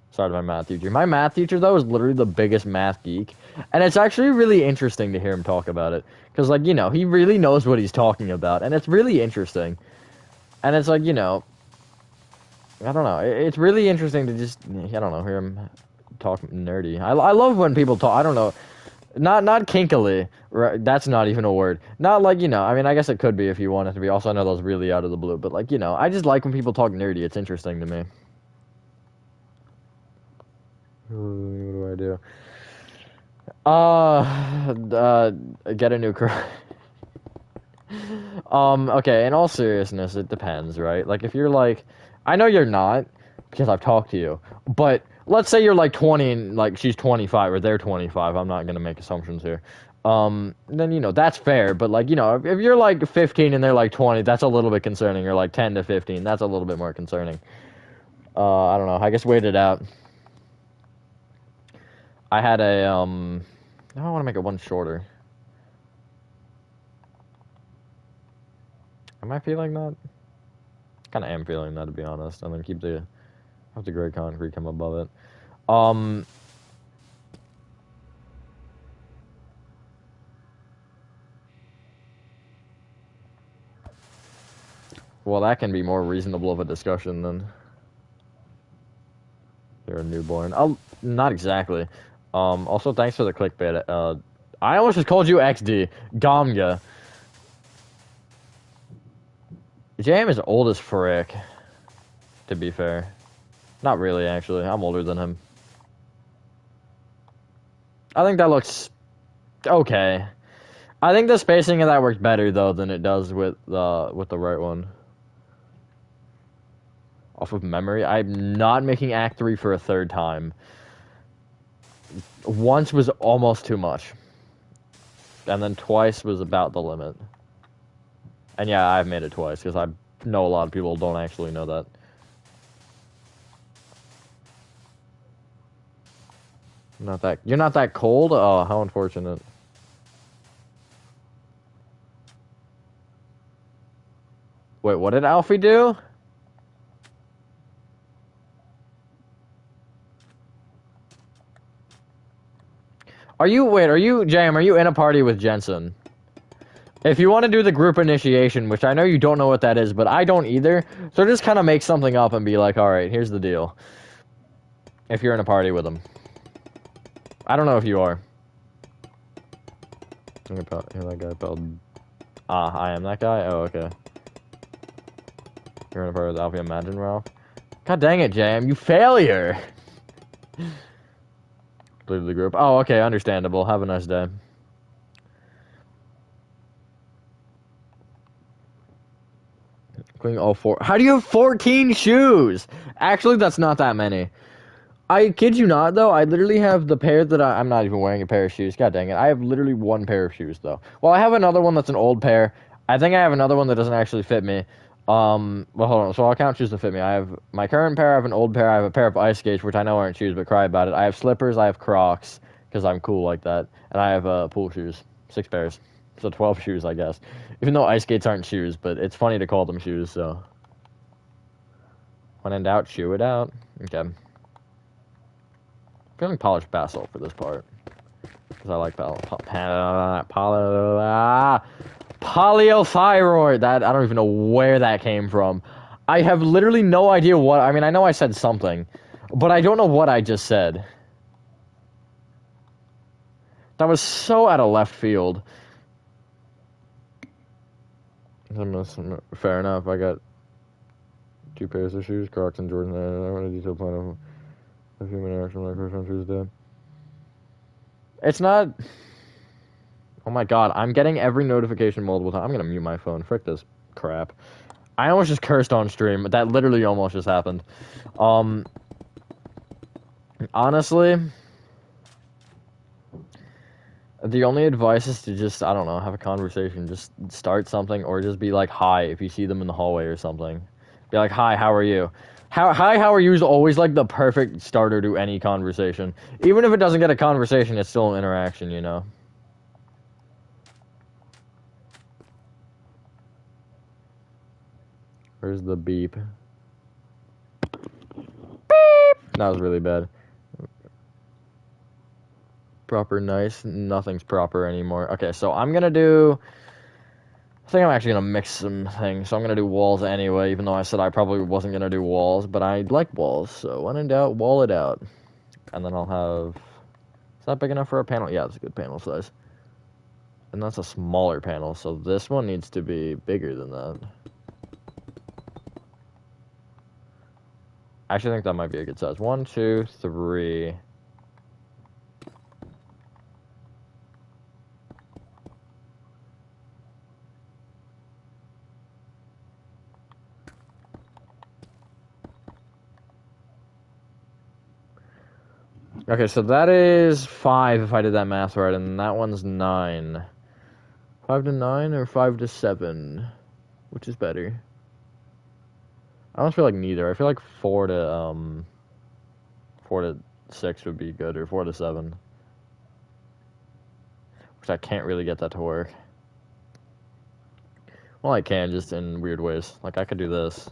Sorry to my math teacher. My math teacher, though, is literally the biggest math geek. And it's actually really interesting to hear him talk about it. Because, like, you know, he really knows what he's talking about. And it's really interesting. And it's like, you know... I don't know. It's really interesting to just, I don't know, hear him talk nerdy. I love when people talk. I don't know, not kinkily. Right? That's not even a word. Not like, you know. I mean, I guess it could be if you want it to be. Also, I know that was really out of the blue, but like, you know, I just like when people talk nerdy. It's interesting to me. What do I do? Get a new car. Okay, in all seriousness, it depends, right? Like, if you're like, I know you're not, because I've talked to you, but let's say you're like 20 and like she's 25 or they're 25, I'm not gonna make assumptions here. Then, you know, that's fair, but like, you know, if you're like 15 and they're like 20, that's a little bit concerning, or like 10 to 15, that's a little bit more concerning. I don't know, I guess wait it out. I had a, I don't want to make it one shorter. Am I feeling that? Kind of am feeling that, to be honest. And then have the gray concrete come above it. Well, that can be more reasonable of a discussion than you're a newborn. Oh, not exactly. Also, thanks for the clickbait. I almost just called you XD. Gamga. JM is old as frick, to be fair. Not really, actually. I'm older than him. I think that looks okay. I think the spacing of that works better, though, than it does with the right one. Off of memory, I'm not making Act 3 for a third time. Once was almost too much. And then twice was about the limit. And yeah, I've made it twice, because I know a lot of people don't actually know that. You're not that cold? Oh, how unfortunate. Wait, what did Alfie do? Jam, are you in a party with Jensen? If you want to do the group initiation, which I know you don't know what that is, but I don't either, so just kind of make something up and be like, alright, here's the deal. If you're in a party with them. I don't know if you are. You're that guy spelled... I am that guy? Oh, okay. You're in a party with Alfie, imagine, Ralph. God dang it, Jam, you failure! Leave the group. Oh, okay, understandable. Have a nice day. Cleaning all four. How do you have 14 shoes? Actually, that's not that many. I kid you not, though. I literally have the pair that I'm not even wearing a pair of shoes. God dang it. I have literally one pair of shoes, though. Well, I have another one that's an old pair. I think I have another one that doesn't actually fit me. Well, hold on. So I'll count shoes that fit me. I have my current pair. I have an old pair. I have a pair of ice skates, which I know aren't shoes, but cry about it. I have slippers. I have Crocs, because I'm cool like that. And I have pool shoes. 6 pairs. So 12 shoes, I guess. Even though ice skates aren't shoes, but it's funny to call them shoes, so. When in doubt, shoe it out. Okay. Feeling polished basalt for this part. Because I like polyothyroid. That, I don't even know where that came from. I have literally no idea what, I mean, I know I said something, but I don't know what I just said. That was so out of left field. Fair enough, I got 2 pairs of shoes, Crocs and Jordan. I want a detailed plan of a human interaction when I first on Tuesday. It's not... Oh my god, I'm getting every notification multiple times. I'm gonna mute my phone. Frick this crap. I almost just cursed on stream. That literally almost just happened. Honestly... The only advice is to just, I don't know, have a conversation. Just start something, or just be like, hi, if you see them in the hallway or something. Be like, hi, how are you? Hi, how are you is always, like, the perfect starter to any conversation. Even if it doesn't get a conversation, it's still an interaction, you know? Where's the beep? Beep! That was really bad. Proper nice. Nothing's proper anymore. Okay, so I'm gonna do... I think I'm actually gonna mix some things. So I'm gonna do walls anyway, even though I said I probably wasn't gonna do walls, but I like walls, so when in doubt, wall it out. And then I'll have... Is that big enough for a panel? Yeah, it's a good panel size. And that's a smaller panel, so this one needs to be bigger than that. I actually think that might be a good size. 1, 2, 3... Okay, so that is 5 if I did that math right, and that one's 9. 5 to 9 or 5 to 7? Which is better? I don't feel like neither. I feel like 4 to 6 would be good, or 4 to 7. Which I can't really get that to work. Well, I can, just in weird ways. Like, I could do this.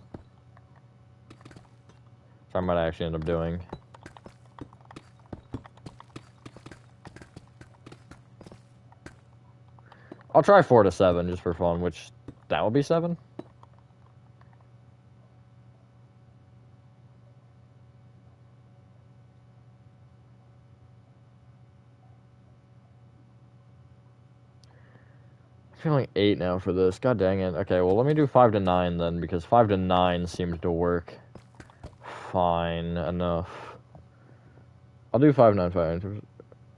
Which I might actually end up doing. I'll try 4 to 7 just for fun, which that would be 7. I'm feeling 8 now for this. God dang it. Okay, well, let me do 5 to 9 then, because 5 to 9 seems to work fine enough. I'll do 5, 9, 5.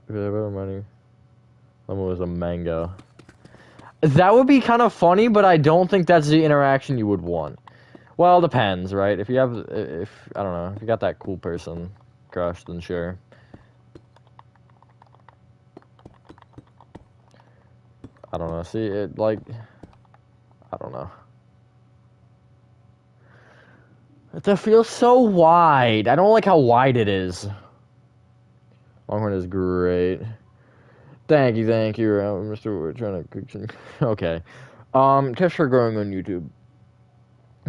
If I have money, lemon was a mango. That would be kind of funny, but I don't think that's the interaction you would want. Well, it depends, right? If you have, I don't know, if you got that cool person crush, then sure. I don't know. See, it, like, I don't know. It feels so wide. I don't like how wide it is. Longhorn is great. Thank you, Mr. We're trying to cook some... Okay. Tips for growing on YouTube.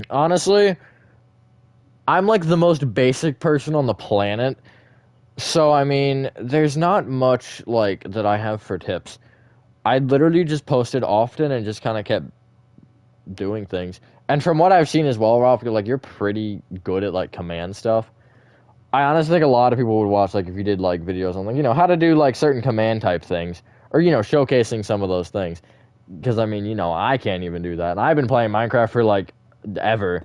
Honestly, I'm like the most basic person on the planet. So, I mean, there's not much, like, that I have for tips. I literally just posted often and just kind of kept doing things. And from what I've seen as well, Ralph, you're pretty good at, like, command stuff. I honestly think a lot of people would watch, like, if you did, like, videos on, like, you know, how to do, like, certain command type things. Or, you know, showcasing some of those things. Because, I mean, you know, I can't even do that. And I've been playing Minecraft for, like, ever.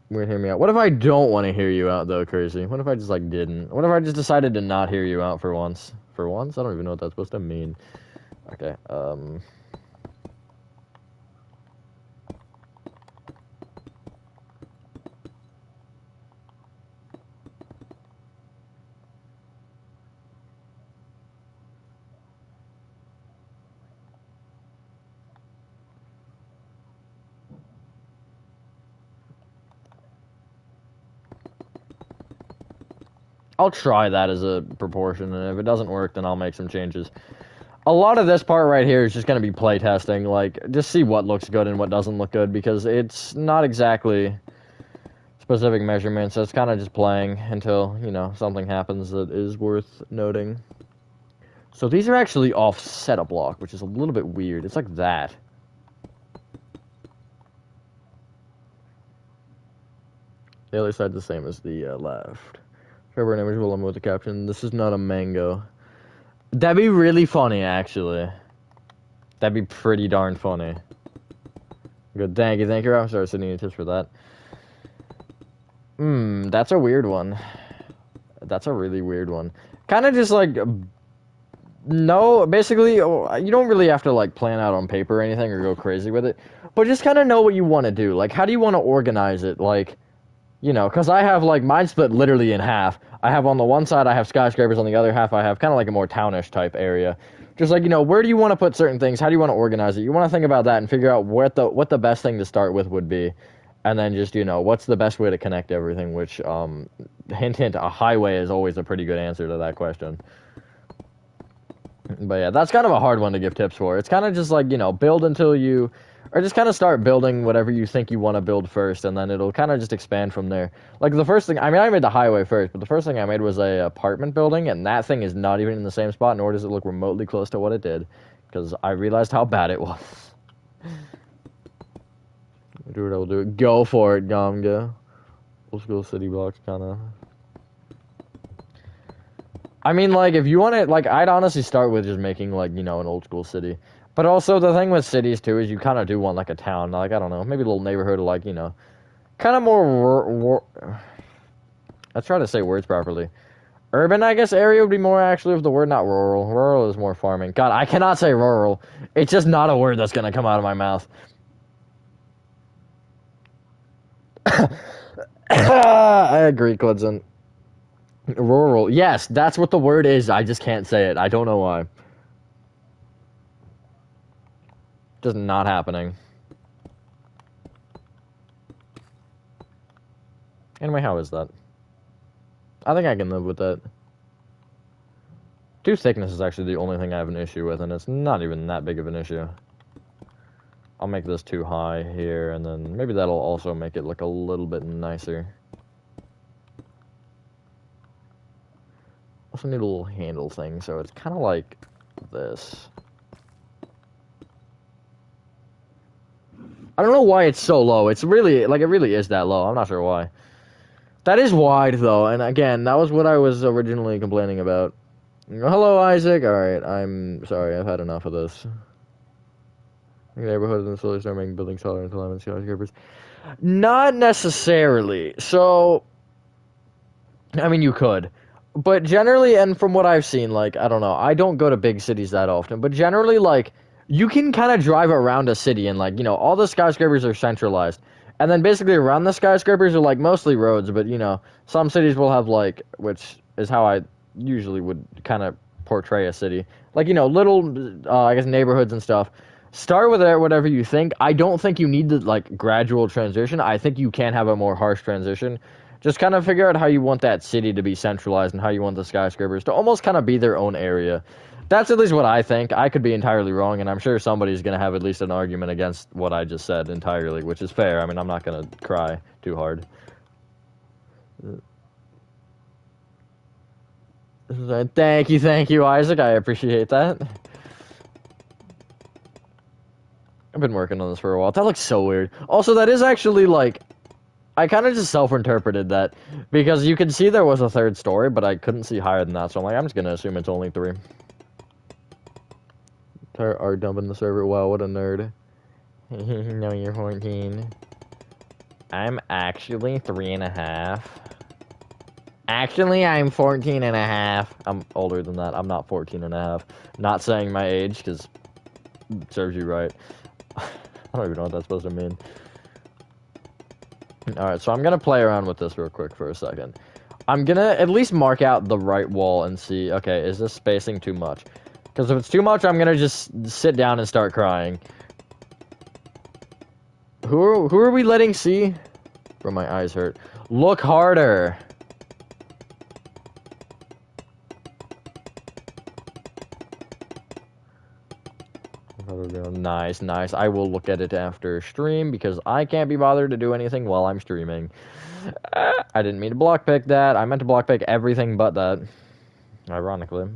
Weird, hear me out. What if I don't want to hear you out, though, Crazy? What if I just, like, didn't? What if I just decided to not hear you out for once? For once? I don't even know what that's supposed to mean. Okay, I'll try that as a proportion, and if it doesn't work, then I'll make some changes. A lot of this part right here is just going to be playtesting, like, just see what looks good and what doesn't look good, because it's not exactly specific measurements, so it's kind of just playing until, you know, something happens that is worth noting. So these are actually offset a block, which is a little bit weird. It's like that. The other side's the same as the left. Cover an image below with the caption, "This is not a mango." That'd be really funny, actually. That'd be pretty darn funny. Good, thank you, I'm sorry, sending you tips for that. That's a weird one. That's a really weird one. Kind of just like, no, basically, you don't really have to like plan out on paper or anything or go crazy with it, but just kind of know what you want to do. Like, how do you want to organize it? Like, you know, because I have, like, mine split literally in half. I have on the one side, I have skyscrapers. On the other half, I have kind of like a more townish type area. Just like, you know, where do you want to put certain things? How do you want to organize it? You want to think about that and figure out what the best thing to start with would be. And then just, you know, what's the best way to connect everything, which, hint, hint, a highway is always a pretty good answer to that question. But yeah, that's kind of a hard one to give tips for. It's kind of just like, you know, build until you... Or just kind of start building whatever you think you want to build first, and then it'll kind of just expand from there. Like, the first thing... I mean, I made the highway first, but the first thing I made was a apartment building, and that thing is not even in the same spot, nor does it look remotely close to what it did. Because I realized how bad it was. Do it, I'll do it. Go for it, Gomga. Old school city blocks, kind of... I mean, like, if you want to, like, I'd honestly start with just making, like, you know, an old school city. But also, the thing with cities, too, is you kind of do want, like, a town. Like, I don't know, maybe a little neighborhood, like, you know, kind of more. Let's try to say words properly. Urban, I guess, area would be more actually of the word, not rural. Rural is more farming. God, I cannot say rural. It's just not a word that's going to come out of my mouth. I agree, Clinton. Rural. Yes, that's what the word is. I just can't say it. I don't know why. Just not happening. Anyway, how is that? I think I can live with that. 2 thickness is actually the only thing I have an issue with, and it's not even that big of an issue. I'll make this too high here, and then maybe that'll also make it look a little bit nicer. Also need a little handle thing, so it's kind of like this. I don't know why it's so low. It's really, like, it really is that low. I'm not sure why. That is wide, though, and again, that was what I was originally complaining about. Hello, Isaac. Alright, I'm sorry. I've had enough of this. Neighborhoods and slowly start making buildings taller and taller and skyscrapers. Not necessarily. So, I mean, you could. But generally, and from what I've seen, like, I don't know, I don't go to big cities that often, but generally, like, you can kind of drive around a city and, like, you know, all the skyscrapers are centralized. And then basically around the skyscrapers are, like, mostly roads, but, you know, some cities will have, like, which is how I usually would kind of portray a city. Like, you know, little, I guess, neighborhoods and stuff. Start with whatever you think. I don't think you need the, like, gradual transition. I think you can have a more harsh transition. Just kind of figure out how you want that city to be centralized and how you want the skyscrapers to almost kind of be their own area. That's at least what I think. I could be entirely wrong, and I'm sure somebody's going to have at least an argument against what I just said entirely, which is fair. I mean, I'm not going to cry too hard. Thank you, Isaac. I appreciate that. I've been working on this for a while. That looks so weird. Also, that is actually, like, I kind of just self-interpreted that, because you could see there was a 3rd story, but I couldn't see higher than that, so I'm like, I'm just going to assume it's only 3. Are dumping the server. Wow, what a nerd. No, you're 14. I'm actually 3.5. Actually, I'm 14.5. I'm older than that. I'm not 14.5. Not saying my age, because it serves you right. I don't even know what that's supposed to mean. Alright, so I'm going to play around with this real quick for a second. I'm going to at least mark out the right wall and see, okay, is this spacing too much? Because if it's too much, I'm going to just sit down and start crying. Who are we letting see? Bro, my eyes hurt. Look harder. Nice, nice. I will look at it after stream because I can't be bothered to do anything while I'm streaming. I didn't mean to block pick that. I meant to block pick everything but that. Ironically.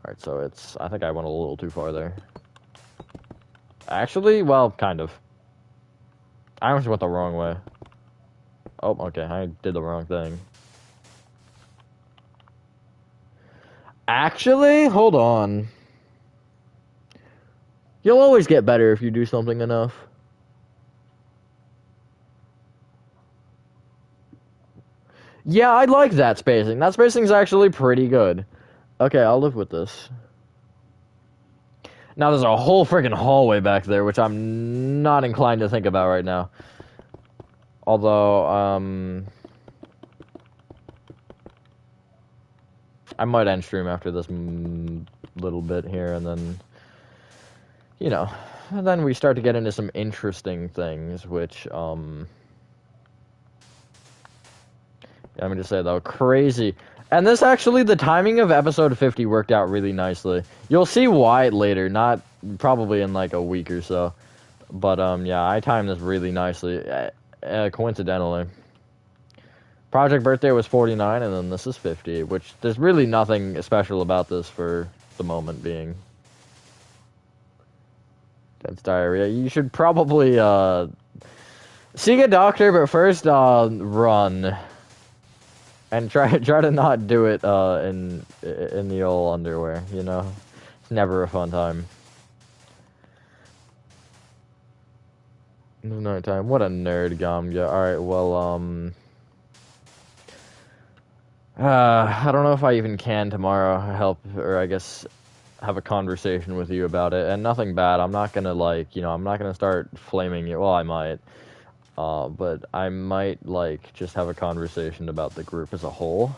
Alright, so it's... I think I went a little too far there. Actually, well, kind of. I almost went the wrong way. Oh, okay, I did the wrong thing. Actually, hold on. You'll always get better if you do something enough. Yeah, I like that spacing. That spacing's actually pretty good. Okay, I'll live with this. Now there's a whole freaking hallway back there, which I'm not inclined to think about right now. Although, I might end stream after this little bit here, and then, you know, and then we start to get into some interesting things, which, let me just say, though, crazy. And this actually, the timing of episode 50 worked out really nicely. You'll see why later, not probably in like a week or so. But, yeah, I timed this really nicely, coincidentally. Project birthday was 49, and then this is 50, which there's really nothing special about this for the moment being. That's diarrhea. You should probably, seek a doctor, but first, run. And try to not do it in the old underwear, you know? It's never a fun time. It's nighttime. What a nerd, Gamja. Alright, well, I don't know if I even can tomorrow help, or I guess have a conversation with you about it. And nothing bad. I'm not gonna, like, you know, I'm not gonna start flaming you. Well, I might. But I might, like, just have a conversation about the group as a whole.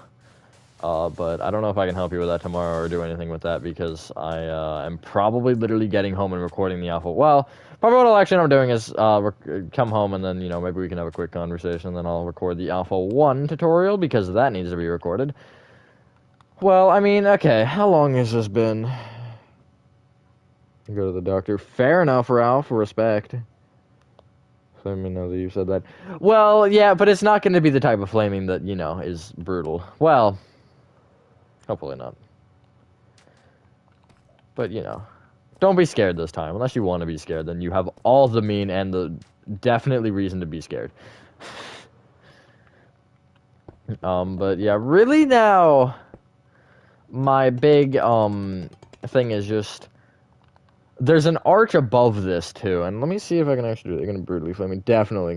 But I don't know if I can help you with that tomorrow or do anything with that because I am probably literally getting home and recording the alpha. Well, probably what I'll actually end up doing is come home and then, you know, maybe we can have a quick conversation and then I'll record the Alpha 1 tutorial because that needs to be recorded. Well, I mean, okay, how long has this been? Go to the doctor. Fair enough, Ralph. Respect. Let me know that you said that. Well, yeah, but it's not going to be the type of flaming that, you know, is brutal. Well, hopefully not. But, you know, don't be scared this time. Unless you want to be scared, then you have all the mean and the definitely reason to be scared. But yeah, really now, my big, thing is just, there's an arch above this, too, and let me see if I can actually do it. They're gonna brutally flame me. Definitely.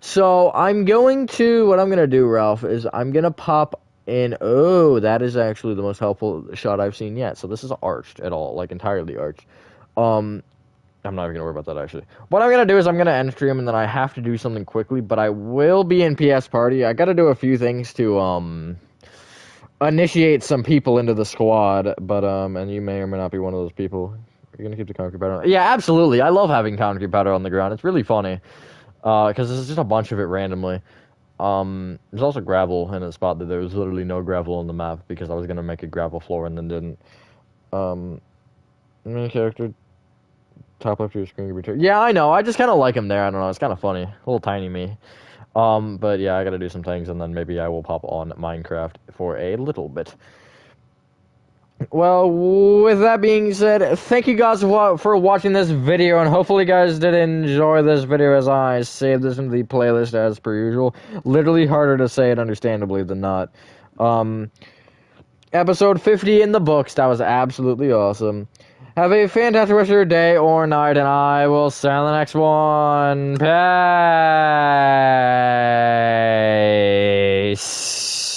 So, what I'm gonna do, Ralph, is I'm gonna pop in, oh, that is actually the most helpful shot I've seen yet. So this is arched at all, like, entirely arched. I'm not even gonna worry about that, actually. What I'm gonna do is I'm gonna end stream, and then I have to do something quickly, but I will be in PS Party. I gotta do a few things to, initiate some people into the squad, but and you may or may not be one of those people. You're gonna keep the concrete powder on. Yeah, absolutely. I love having concrete powder on the ground. It's really funny. Because there's just a bunch of it randomly. There's also gravel in a spot that there was literally no gravel on the map because I was gonna make a gravel floor and then didn't. Main character, top left of your screen. Yeah, I know. I just kind of like him there. I don't know. It's kind of funny. A little tiny me. But yeah, I gotta do some things, and then maybe I will pop on Minecraft for a little bit. Well, with that being said, thank you guys for watching this video, and hopefully you guys did enjoy this video as I saved this into the playlist as per usual. Literally harder to say it understandably than not. Episode 50 in the books. That was absolutely awesome. Have a fantastic rest of your day or night, and I will see you on the next one. Peace.